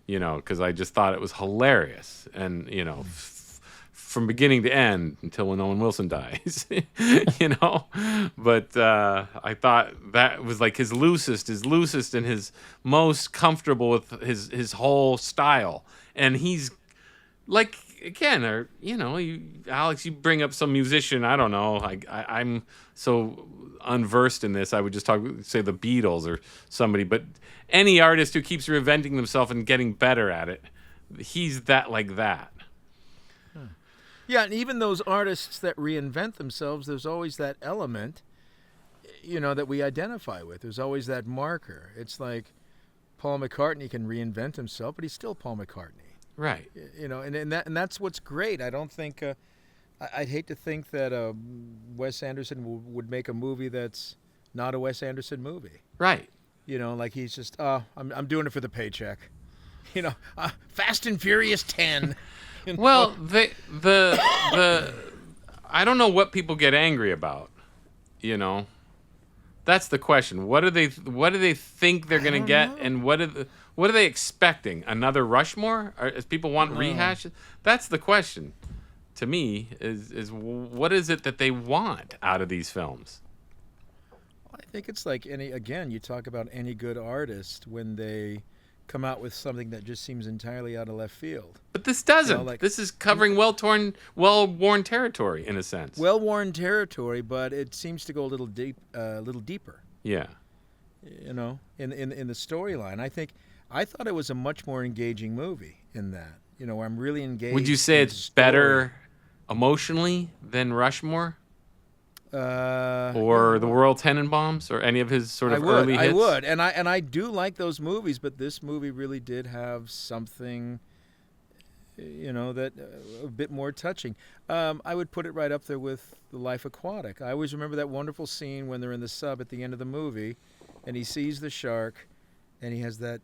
you know, because I just thought it was hilarious. And, you know, from beginning to end until when Owen Wilson dies, you know. But I thought that was like his loosest and his most comfortable with his whole style. And he's like, again, or Alex, you bring up some musician. I don't know. I'm so unversed in this. I would just say the Beatles or somebody, but any artist who keeps reinventing themselves and getting better at it, he's like that. Yeah, and even those artists that reinvent themselves, there's always that element, that we identify with. There's always that marker. It's like Paul McCartney can reinvent himself, but he's still Paul McCartney. Right. And that's what's great. I don't think I'd hate to think that Wes Anderson would make a movie that's not a Wes Anderson movie. Right. Like he's just I'm doing it for the paycheck. Fast and Furious 10. Well, the I don't know what people get angry about. That's the question. What do they think they're going to get, and what are they expecting? Another Rushmore? As people want rehashes? That's the question. To me, is what is it that they want out of these films? I think it's like you talk about any good artist when they come out with something that just seems entirely out of left field. But this doesn't. This is covering well-worn territory in a sense. Well-worn territory, but it seems to go a little deeper. Yeah. In the storyline, I thought it was a much more engaging movie in that. Where I'm really engaged. Would you say it's better emotionally than Rushmore? Or the Royal Tenenbaums, or any of his sort of early hits? I would, and I do like those movies, but this movie really did have something, that a bit more touching. I would put it right up there with The Life Aquatic. I always remember that wonderful scene when they're in the sub at the end of the movie, and he sees the shark, and he has that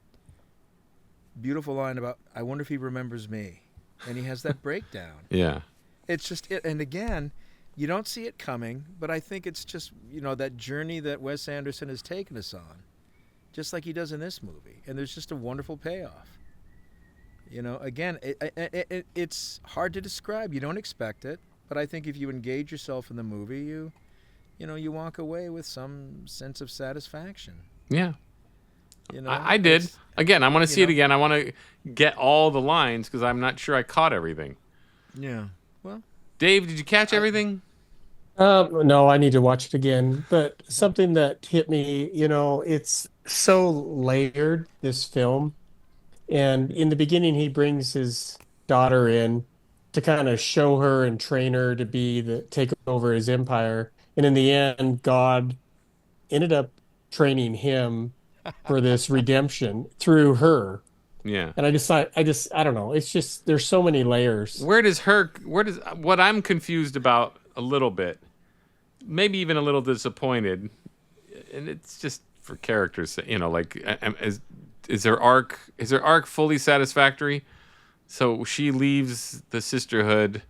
beautiful line about, "I wonder if he remembers me," and he has that breakdown. Yeah, it's just it, and again. You don't see it coming, but I think it's just, that journey that Wes Anderson has taken us on, just like he does in this movie. And there's just a wonderful payoff. Again, it's hard to describe. You don't expect it, but I think if you engage yourself in the movie, you walk away with some sense of satisfaction. Yeah. I did. Again, I want to see it again. I want to get all the lines because I'm not sure I caught everything. Yeah. Well. Dave, did you catch everything? No, I need to watch it again. But something that hit me, it's so layered, this film. And in the beginning, he brings his daughter in to kind of show her and train her to take over his empire. And in the end, God ended up training him for this redemption through her. Yeah. And I don't know. It's just, there's so many layers. What I'm confused about a little bit, maybe even a little disappointed, and it's just for characters, is her arc fully satisfactory? So she leaves the sisterhood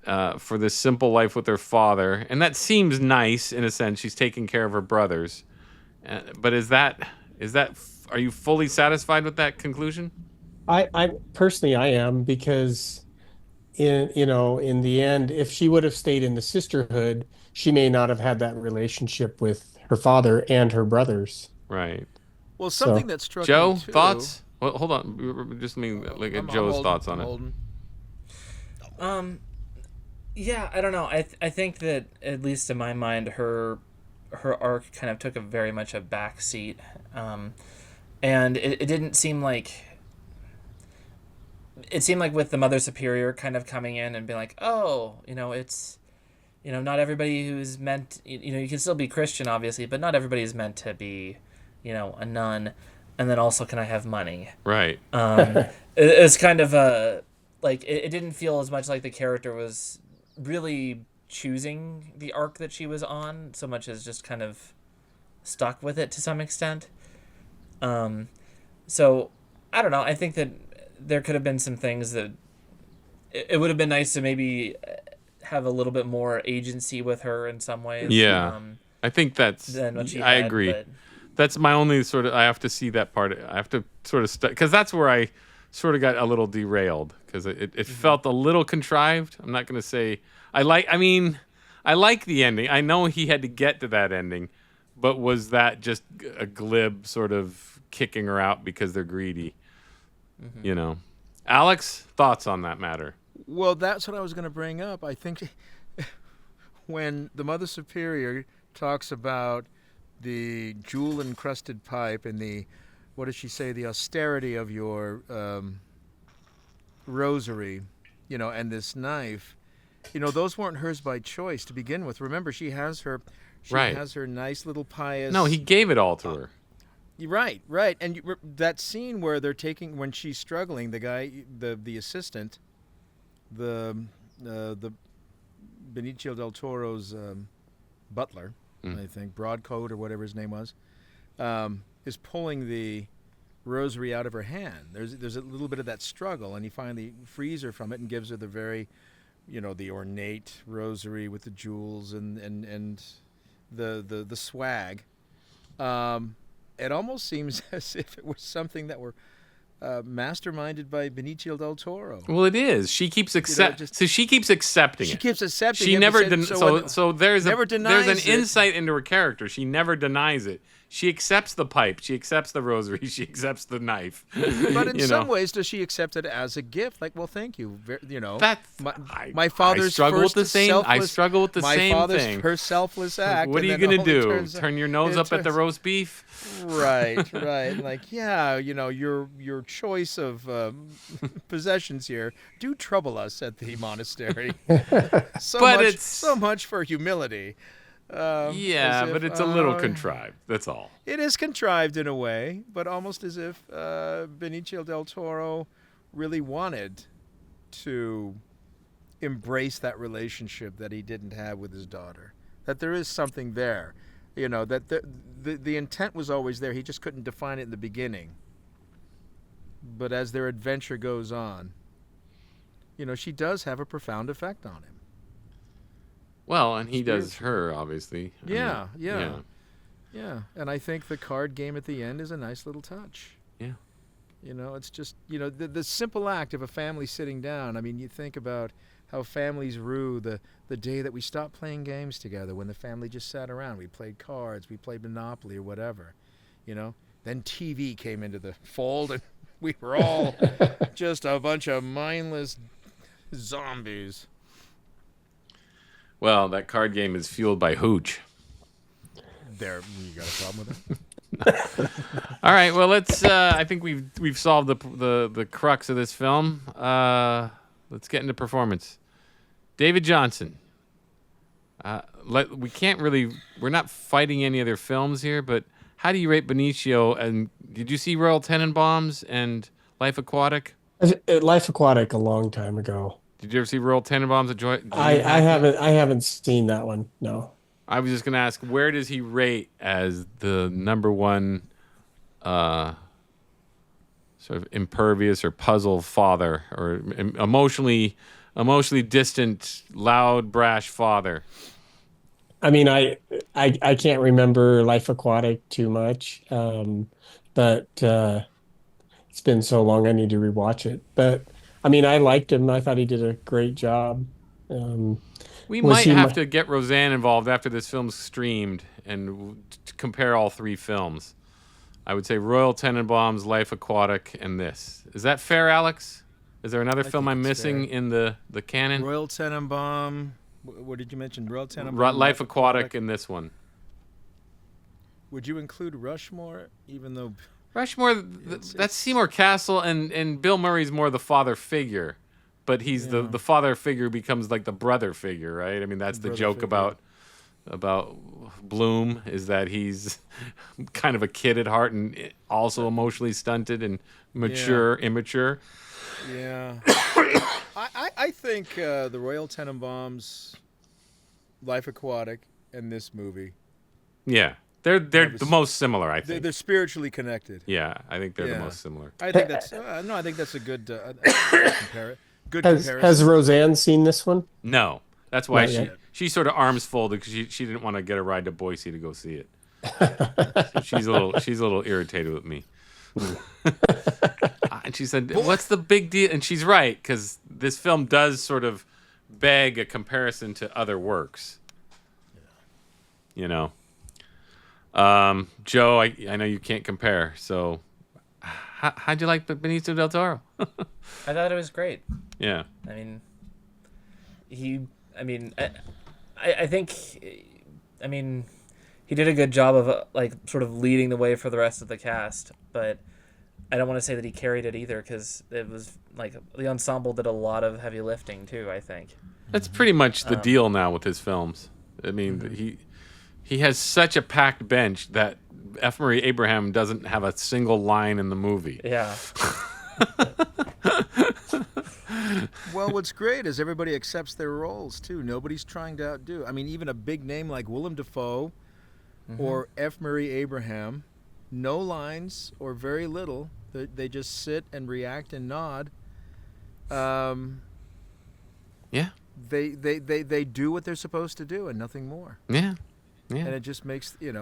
for this simple life with her father, and that seems nice in a sense. She's taking care of her brothers. But is that are you fully satisfied with that conclusion? I personally I am, because in the end, if she would have stayed in the sisterhood, she may not have had that relationship with her father and her brothers. Right. Well, something that struck Joe, me too. Thoughts? Well, hold on. Just get Joe's thoughts on it. Yeah, I don't know. I think that, at least in my mind, her arc kind of took very much a back seat. And it didn't seem like... It seemed like with the Mother Superior kind of coming in and being like, oh, it's... not everybody who's meant... you can still be Christian, obviously, but not everybody is meant to be, a nun. And then also, can I have money? Right. It's kind of a... Like, it didn't feel as much like the character was really choosing the arc that she was on, so much as just kind of stuck with it to some extent. So, I don't know. I think that there could have been some things that it would have been nice to maybe have a little bit more agency with her in some ways. Yeah. I think that's... I agree. That's my only sort of... I have to see that part. I have to sort of... Because that's where I sort of got a little derailed because it felt a little contrived. I'm not going to say I like the ending. I know he had to get to that ending, but was that just a glib sort of kicking her out because they're greedy? You know, Alex, thoughts on that matter? Well, that's what I was going to bring up. I think when the Mother Superior talks about the jewel-encrusted pipe and the, what does she say, the austerity of your rosary, and this knife, those weren't hers by choice to begin with. Remember, she has her nice little pious. No, he gave it all to her. Right. And that scene where when she's struggling, the guy, the assistant, the Benicio Del Toro's butler, I think, Broadcoat or whatever his name was, is pulling the rosary out of her hand. There's a little bit of that struggle, and he finally frees her from it and gives her the very, the ornate rosary with the jewels and the swag. It almost seems as if it was something that were masterminded by Benicio Del Toro. Well, it is. She keeps accepting it. She keeps accepting. She it. never there's denies an insight into her character. She never denies it. She accepts the pipe. She accepts the rosary. She accepts the knife. But in some ways, does she accept it as a gift? Like, well, thank you. That's my father's I struggle with the same. Selfless, I struggle with the same thing. Her selfless act. What are you gonna do? Turn your nose up at the roast beef? Right. Like, your choice of possessions here do trouble us at the monastery. So much for humility. But it's a little contrived. That's all. It is contrived in a way, but almost as if Benicio Del Toro really wanted to embrace that relationship that he didn't have with his daughter. That there is something there, that the intent was always there. He just couldn't define it in the beginning. But as their adventure goes on, she does have a profound effect on him. Well, and he does her, obviously. Yeah. And I think the card game at the end is a nice little touch. Yeah. It's just, the simple act of a family sitting down. I mean, you think about how families rue the day that we stopped playing games together, when the family just sat around. We played cards, we played Monopoly or whatever, Then TV came into the fold, and we were all just a bunch of mindless zombies. Well, that card game is fueled by hooch. There, you got a problem with that? All right. Well, let's. I think we've solved the crux of this film. Let's get into performance. David Johnson. We can't really. We're not fighting any other films here, but how do you rate Benicio? And did you see Royal Tenenbaums and Life Aquatic? Life Aquatic a long time ago. Did you ever see Royal Tenenbaums? I haven't seen that one. No. I was just going to ask, where does he rate as the number one sort of impervious or puzzle father, or emotionally distant, loud, brash father? I mean, I can't remember Life Aquatic too much, but it's been so long I need to rewatch it. But I mean, I liked him. I thought he did a great job. We might have to get Roseanne involved after this film's streamed and compare all three films. I would say Royal Tenenbaums, Life Aquatic, and this. Is that fair, Alex? Is there another film I'm missing in the canon? Royal Tenenbaum. What did you mention? Royal Tenenbaum, Life Aquatic, and this one. Would you include Rushmore, even though... Rushmore, that's Seymour Castle, and Bill Murray's more the father figure, but he's the father figure becomes like the brother figure, right? I mean, that's the joke figure about Bloom, is that he's kind of a kid at heart and also emotionally stunted and immature. Yeah. I think the Royal Tenenbaums, Life Aquatic, and this movie. Yeah. They're the most similar, I think. They're spiritually connected. Yeah, I think they're the most similar. I think that's I think that's a good comparison. Has Roseanne seen this one? No, that's why she sort of arms folded because she didn't want to get a ride to Boise to go see it. So she's a little irritated with me. she said, "What's the big deal?" And she's right, because this film does sort of beg a comparison to other works. You know, Joe, I know you can't compare. So, how'd you like Benicio Del Toro? I thought it was great. Yeah. I think he did a good job of like sort of leading the way for the rest of the cast, but I don't want to say that he carried it either, because it was like the ensemble did a lot of heavy lifting too, I think. That's pretty much the deal now with his films. I mean, he has such a packed bench that F. Murray Abraham doesn't have a single line in the movie. Yeah. Well, what's great is everybody accepts their roles too. Nobody's trying to outdo. I mean, even a big name like Wilem Dafoe or F. Murray Abraham, no lines or very little. They just sit and react and nod. Yeah. They do what they're supposed to do and nothing more. Yeah. Yeah. And it just makes, it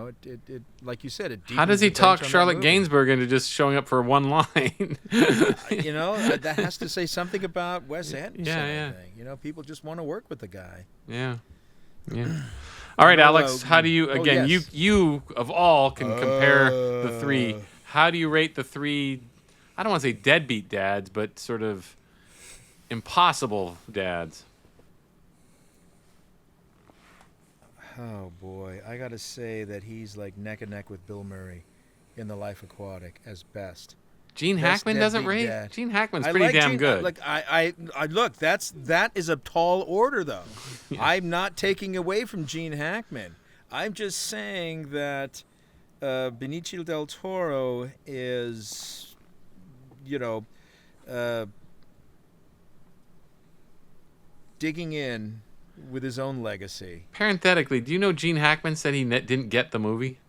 like you said, it How does he deepens the bench talk on Charlotte that movie. Gainsbourg into just showing up for one line? That has to say something about Wes Anderson. Yeah. I think. People just want to work with the guy. Yeah. Yeah. All right, Alex, how do you, again, yes. you of all can compare the three. How do you rate the three, I don't want to say deadbeat dads, but sort of impossible dads? Oh, boy. I got to say that he's like neck and neck with Bill Murray in The Life Aquatic as best. Gene Best Hackman doesn't deadbeat rate? dad. Gene Hackman's I pretty like damn Gene, good. Look, look, that is a tall order, though. Yeah. I'm not taking away from Gene Hackman. I'm just saying that Benicio Del Toro is, digging in with his own legacy. Parenthetically, do you know Gene Hackman said he didn't get the movie?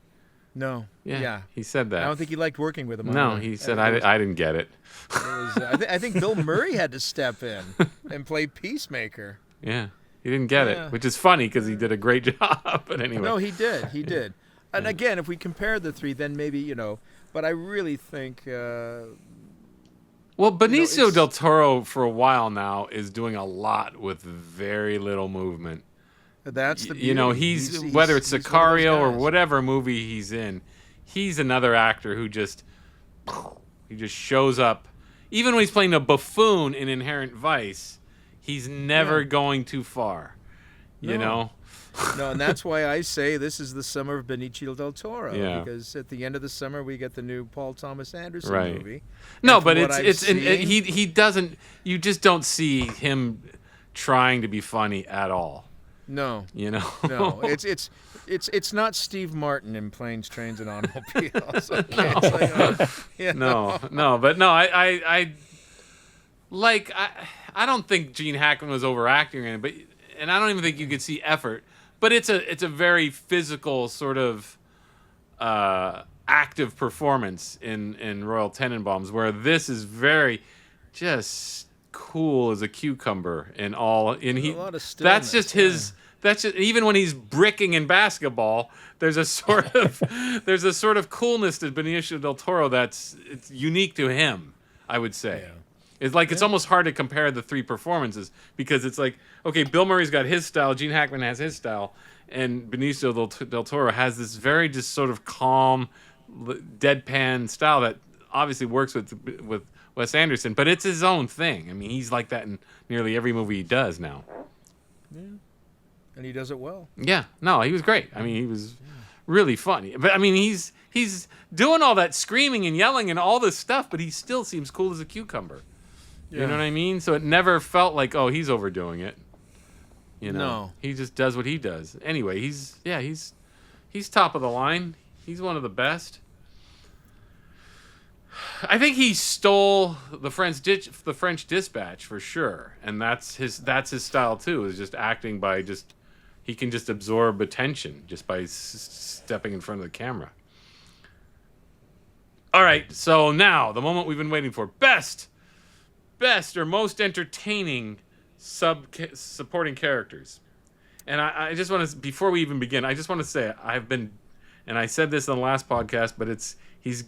No. Yeah. He said that. I don't think he liked working with him. No, either. he said, I didn't get it. I think Bill Murray had to step in and play peacemaker. Yeah. He didn't get it, which is funny because he did a great job. But anyway. No, he did. He did. And again, if we compare the three, then maybe, but I really think... well, Benicio it's- Del Toro, for a while now, is doing a lot with very little movement. that's the beauty. He's whether it's he's one of those Sicario or guys. whatever movie he's in, he's another actor who just shows up. Even when he's playing a buffoon in Inherent Vice, he's never going too far. You know? No, and that's why I say this is the summer of Benicio Del Toro. Yeah. Because at the end of the summer, we get the new Paul Thomas Anderson Right. movie. No, And but from what I've seen- he doesn't. You just don't see him trying to be funny at all. No. You know. No, it's not Steve Martin in Planes, Trains, and Automobiles. Okay? It's like, I don't think Gene Hackman was overacting in it, and I don't even think you could see effort. But it's a very physical sort of active performance in Royal Tenenbaums, where this is very just cool as a cucumber and all. And a lot of that's stillness, just his. That's just, even when he's bricking in basketball, there's a sort of coolness to Benicio Del Toro it's unique to him, I would say. Yeah. It's like it's almost hard to compare the three performances because it's like, okay, Bill Murray's got his style, Gene Hackman has his style, and Benicio Del Toro has this very just sort of calm, deadpan style that obviously works with Wes Anderson, but it's his own thing. I mean, he's like that in nearly every movie he does now. Yeah. And he does it well. Yeah, no, he was great. I mean, he was really funny. But I mean, he's doing all that screaming and yelling and all this stuff, but he still seems cool as a cucumber. You know what I mean? So it never felt like, oh, he's overdoing it. No. He just does what he does. Anyway, he's top of the line. He's one of the best. I think he stole the French Dispatch for sure, and that's his style too. Is just acting by he can just absorb attention just by stepping in front of the camera. All right, so now the moment we've been waiting for: best or most entertaining supporting characters. And I just want to, before we even begin, I just want to say and I said this in the last podcast, but he's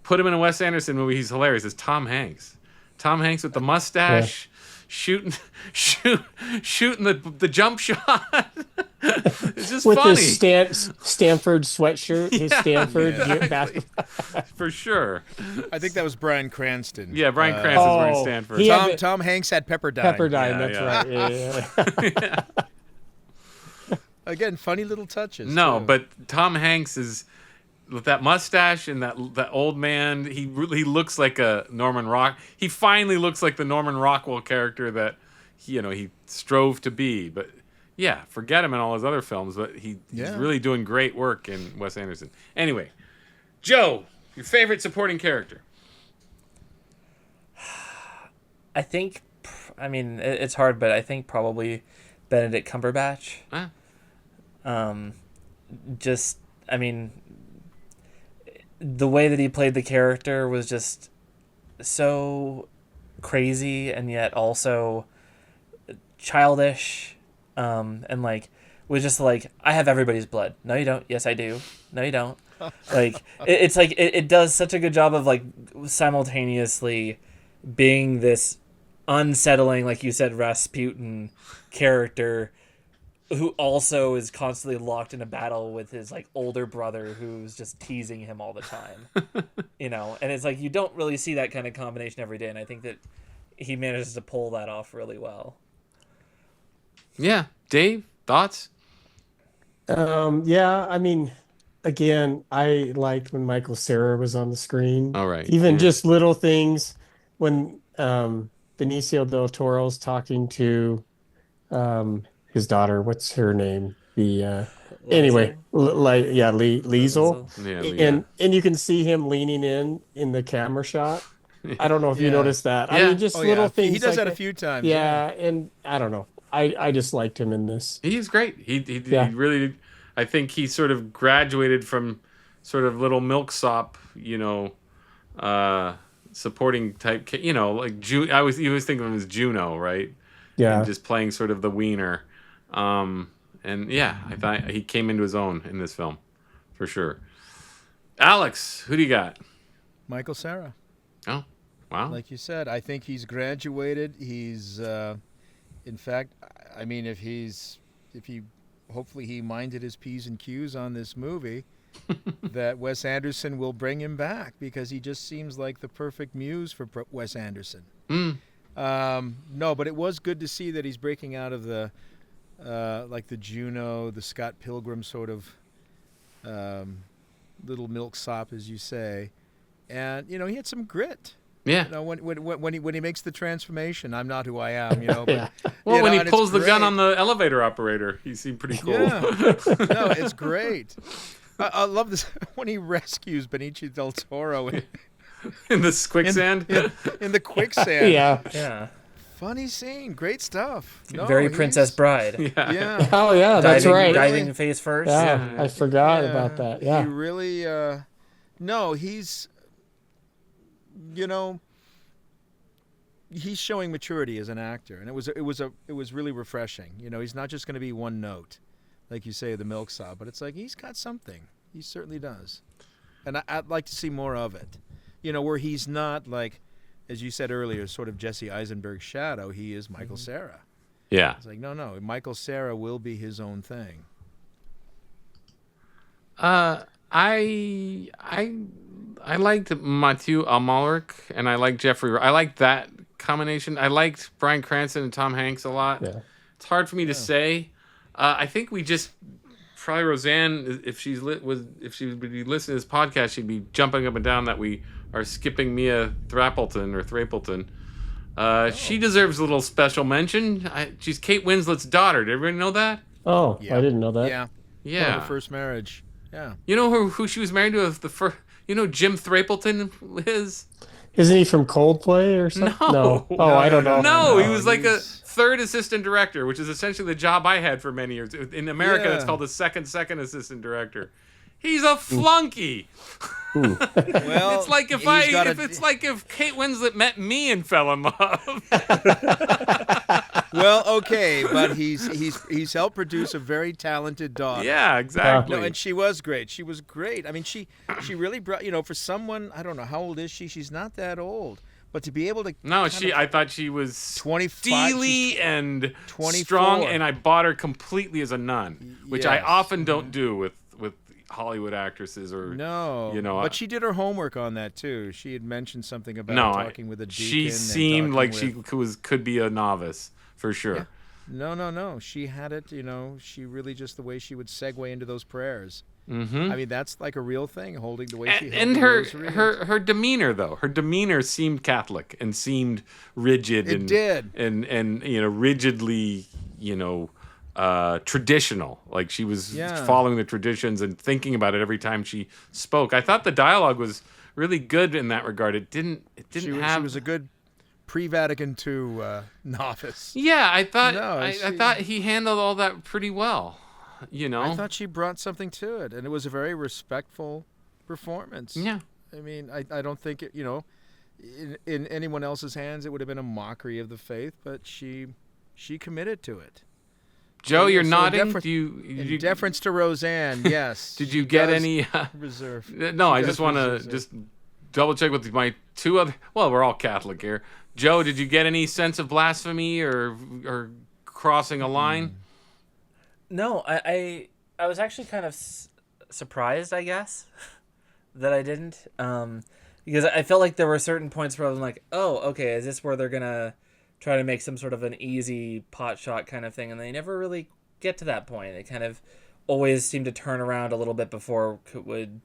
put him in a Wes Anderson movie. He's hilarious. It's Tom Hanks. Tom Hanks with the mustache, shooting the jump shot. It's just with funny. his Stanford sweatshirt, his Stanford basketball. For sure. I think that was Bryan Cranston. Yeah, Bryan Cranston's wearing Oh, Stanford. he had Tom Hanks had Pepperdine. Pepperdine, Yeah, that's right. Yeah. Again, funny little touches. No, too. but Tom Hanks is with that mustache and that old man. He looks like a Norman Rock. He finally looks like the Norman Rockwell character that he strove to be. But yeah, forget him in all his other films. But he's really doing great work in Wes Anderson. Anyway, Joe, your favorite supporting character? I think, it's hard, but I think probably Benedict Cumberbatch. Huh? The way that he played the character was just so crazy and yet also childish, and was just like, I have everybody's blood. No, you don't. Yes, I do. No, you don't. It does such a good job of simultaneously being this unsettling, like you said, Rasputin character who also is constantly locked in a battle with his older brother who's just teasing him all the time. And it's you don't really see that kind of combination every day, and I think that he manages to pull that off really well. Yeah. Dave, thoughts? Again, I liked when Michael Cera was on the screen. All right. Even just little things when Benicio Del Toro's talking to his daughter. What's her name? Liesl. Yeah. And you can see him leaning in the camera shot. I don't know if you noticed that. Yeah. Just little things. He does like that a few times. Yeah, and I don't know. I just liked him in this. He's great. He really, I think he sort of graduated from sort of little milksop, supporting type, he was thinking of him as Juno, right? Yeah. And just playing sort of the wiener. And yeah, I thought he came into his own in this film, for sure. Alex, who do you got? Michael Cera. Oh, wow. Like you said, I think he's graduated. He's, in fact, if he hopefully he minded his P's and Q's on this movie, that Wes Anderson will bring him back because he just seems like the perfect muse for Wes Anderson. No, but it was good to see that he's breaking out of the the Juno, the Scott Pilgrim sort of little milksop, as you say, and he had some grit. Yeah. When he makes the transformation, I'm not who I am. But, well, when he and pulls the gun great. on the elevator operator, he seemed pretty cool. Yeah. No, it's great. I love this when he rescues Benicio Del Toro In this quicksand. in the quicksand. Yeah. Funny scene, great stuff. No, Very Princess Bride. Yeah. Oh yeah, that's right. Diving face first. Yeah, I forgot about that. Yeah. He really. No, he's. He's showing maturity as an actor, and it was really refreshing. He's not just going to be one note, like you say, the milksop, but it's he's got something. He certainly does, and I'd like to see more of it. Where he's not as you said earlier, sort of Jesse Eisenberg's shadow. He is Michael Cera. Yeah. It's no, Michael Cera will be his own thing. I liked Mathieu Amalric, and I liked Jeffrey. I liked that combination. I liked Bryan Cranston and Tom Hanks a lot. Yeah. It's hard for me to say. I think we just probably Roseanne, if she would be listening to this podcast, she'd be jumping up and down that we are skipping Mia Threapleton. She deserves a little special mention. She's Kate Winslet's daughter. Did everybody know that? Oh, Yeah. I didn't know that. Yeah. Yeah. Her first marriage. Yeah. You know who she was married to? The first. Jim Threapleton is. Isn't he from Coldplay or something? No. Oh, I don't know. No, he was a he's- third assistant director, which is essentially the job I had for many years. In America, Yeah. it's called a second assistant director. He's a flunky. Well, It's like if Kate Winslet met me and fell in love. Well, okay, but he's helped produce a very talented daughter. Yeah, exactly. No, and she was great. She really brought, for someone, I don't know, how old is she? She's not that old. But to be able to No, I thought she was 25 steely and 24. strong, and I bought her completely as a nun, which I Yes. often don't do with Hollywood actresses or No, you know. but she did her homework on that too. She had mentioned something about talking with a deacon. She seemed like she could be a novice for sure. Yeah. No. She had it. She really just the way she would segue into those prayers. Mm-hmm. I mean, that's like a real thing. Holding the way she held and the rosary. her demeanor though, her demeanor seemed Catholic and seemed rigid. It did. And rigidly traditional. Like she was following the traditions and thinking about it every time she spoke. I thought the dialogue was really good in that regard. It didn't She have. was a good pre-Vatican II novice. Yeah, I thought. No, I thought he handled all that pretty well. I thought she brought something to it, and it was a very respectful performance. Yeah. I mean, I don't think it. In anyone else's hands, it would have been a mockery of the faith, but she committed to it. Joe, you're So nodding. in deference to Roseanne, yes. Did you get any reserve? No, I She just does want to reserve it. just double check with my two other. Well, we're all Catholic here. Joe, did you get any sense of blasphemy or crossing a line? No, I was actually kind of surprised, I guess, that I didn't. Because I felt like there were certain points where I was like, oh, okay, is this where they're going to try to make some sort of an easy pot shot kind of thing? And they never really get to that point. It kind of always seemed to turn around a little bit before it would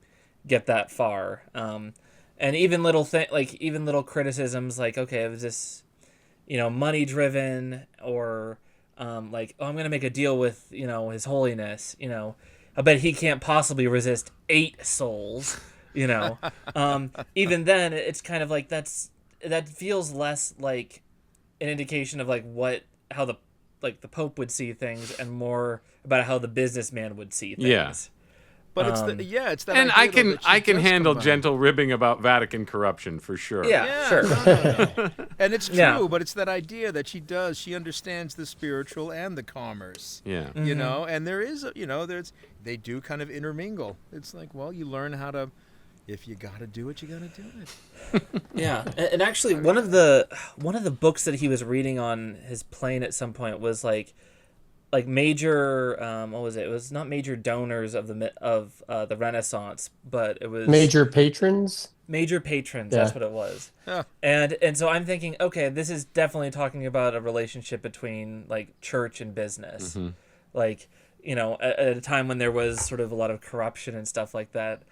get that far. And even little little criticisms like, okay, was this, money driven or I'm going to make a deal with, His Holiness, I bet he can't possibly resist 8 souls, even then it's kind of like that feels less like an indication of how the Pope would see things and more about how the businessman would see things. Yeah. But it's that. And idea, though, that I she can does handle combine. gentle ribbing about Vatican corruption for sure. Yeah, sure. No. And it's true, Yeah. but it's that idea that she understands the spiritual and the commerce. Yeah. And there is they do kind of intermingle. It's like, well, you learn how to, if you got to do it, you got to do it. Yeah, and actually one of the books that he was reading on his plane at some point was like major what was it? It was not major donors of the Renaissance, but it was Major patrons. Major patrons. Yeah. That's what it was. Yeah. And so I'm thinking, okay, this is definitely talking about a relationship between church and business, at a time when there was sort of a lot of corruption and stuff like that.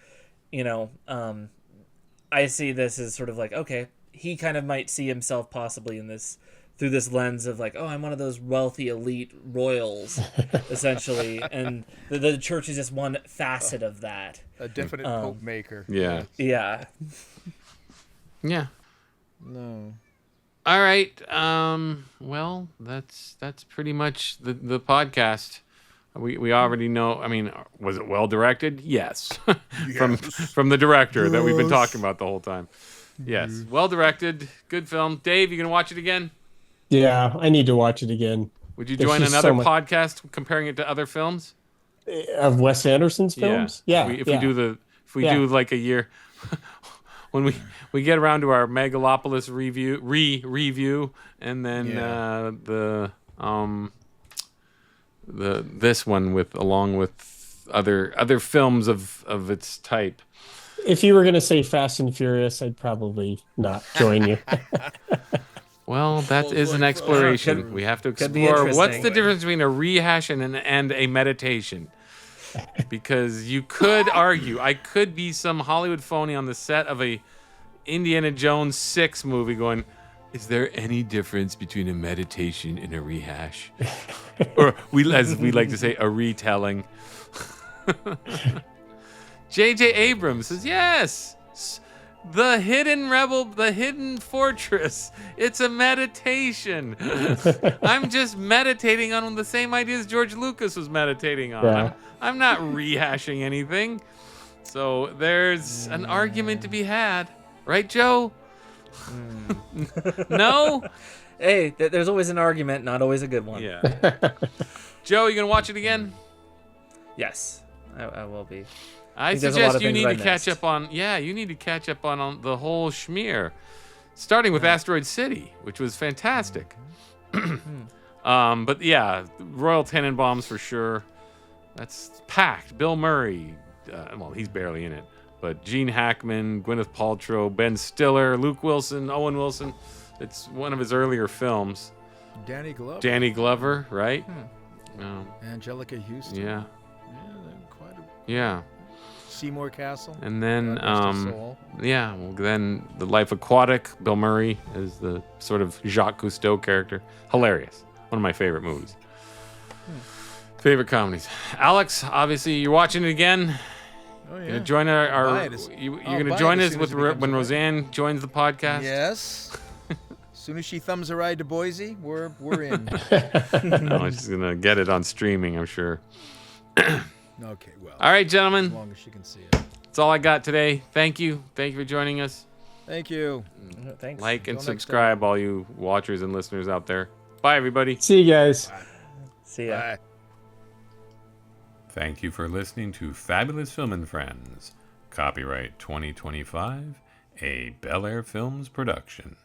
I see this as sort of okay, he kind of might see himself possibly in this through this lens of I'm one of those wealthy elite royals, essentially, and the church is just one facet of that. A definite pope maker. Yeah. Yeah. Yeah. No. All right. Well, that's pretty much the podcast. We already know. I mean, was it well directed? Yes. From the director that we've been talking about the whole time. Yes. Well directed. Good film. Dave, you gonna watch it again? Yeah, I need to watch it again. Would you There's join just another so much- podcast comparing it to other films? Of Wes Anderson's films? Yeah. If we do like a year, when we get around to our Megalopolis review, and then this one along with other films of its type. If you were going to say Fast and Furious, I'd probably not join you. Well, that is an exploration. We have to Could be explore what's interesting. the difference between a rehash and a meditation. Because you could argue, I could be some Hollywood phony on the set of a Indiana Jones 6 movie going, is there any difference between a meditation and a rehash? Or as we like to say, a retelling. J.J. Abrams says, yes, the hidden fortress. It's a meditation. I'm just meditating on the same ideas George Lucas was meditating on. Yeah. I'm not rehashing anything. So there's an argument to be had. Right, Joe? No? Hey, there's always an argument, not always a good one. Yeah. Joe, you going to watch it again? Yes, I will be. I think there's a lot suggest of you things need I to catch missed. up on. Yeah, you need to catch up on the whole schmear, starting with Asteroid City, which was fantastic. But yeah, Royal Tenenbaums for sure. That's packed. Bill Murray, well, he's barely in it, but Gene Hackman, Gwyneth Paltrow, Ben Stiller, Luke Wilson, Owen Wilson. It's one of his earlier films. Danny Glover. Danny Glover, right? Angelica Houston. Yeah. Quite a Yeah. Seymour Castle. And then, Rest his soul. yeah, well, then The Life Aquatic, Bill Murray is the sort of Jacques Cousteau character. Hilarious. One of my favorite movies. Favorite comedies. Alex, obviously, you're watching it again. Oh, yeah. You're gonna join our Buy it as- you're I'll gonna buy it join as us soon with as it becomes when available. Roseanne joins the podcast. Yes. As soon as she thumbs a ride to Boise, we're in. No, she's gonna get it on streaming, I'm sure. Okay, well. All right, As gentlemen, long as she can see it. that's all I got today. Thank you for joining us. Thank you. Thanks. Like and Until next subscribe, all you watchers and listeners out there. Bye, everybody. See you guys. See ya. Bye. Thank you for listening to Fabulous Film and Friends. Copyright 2025, a Bel Air Films production.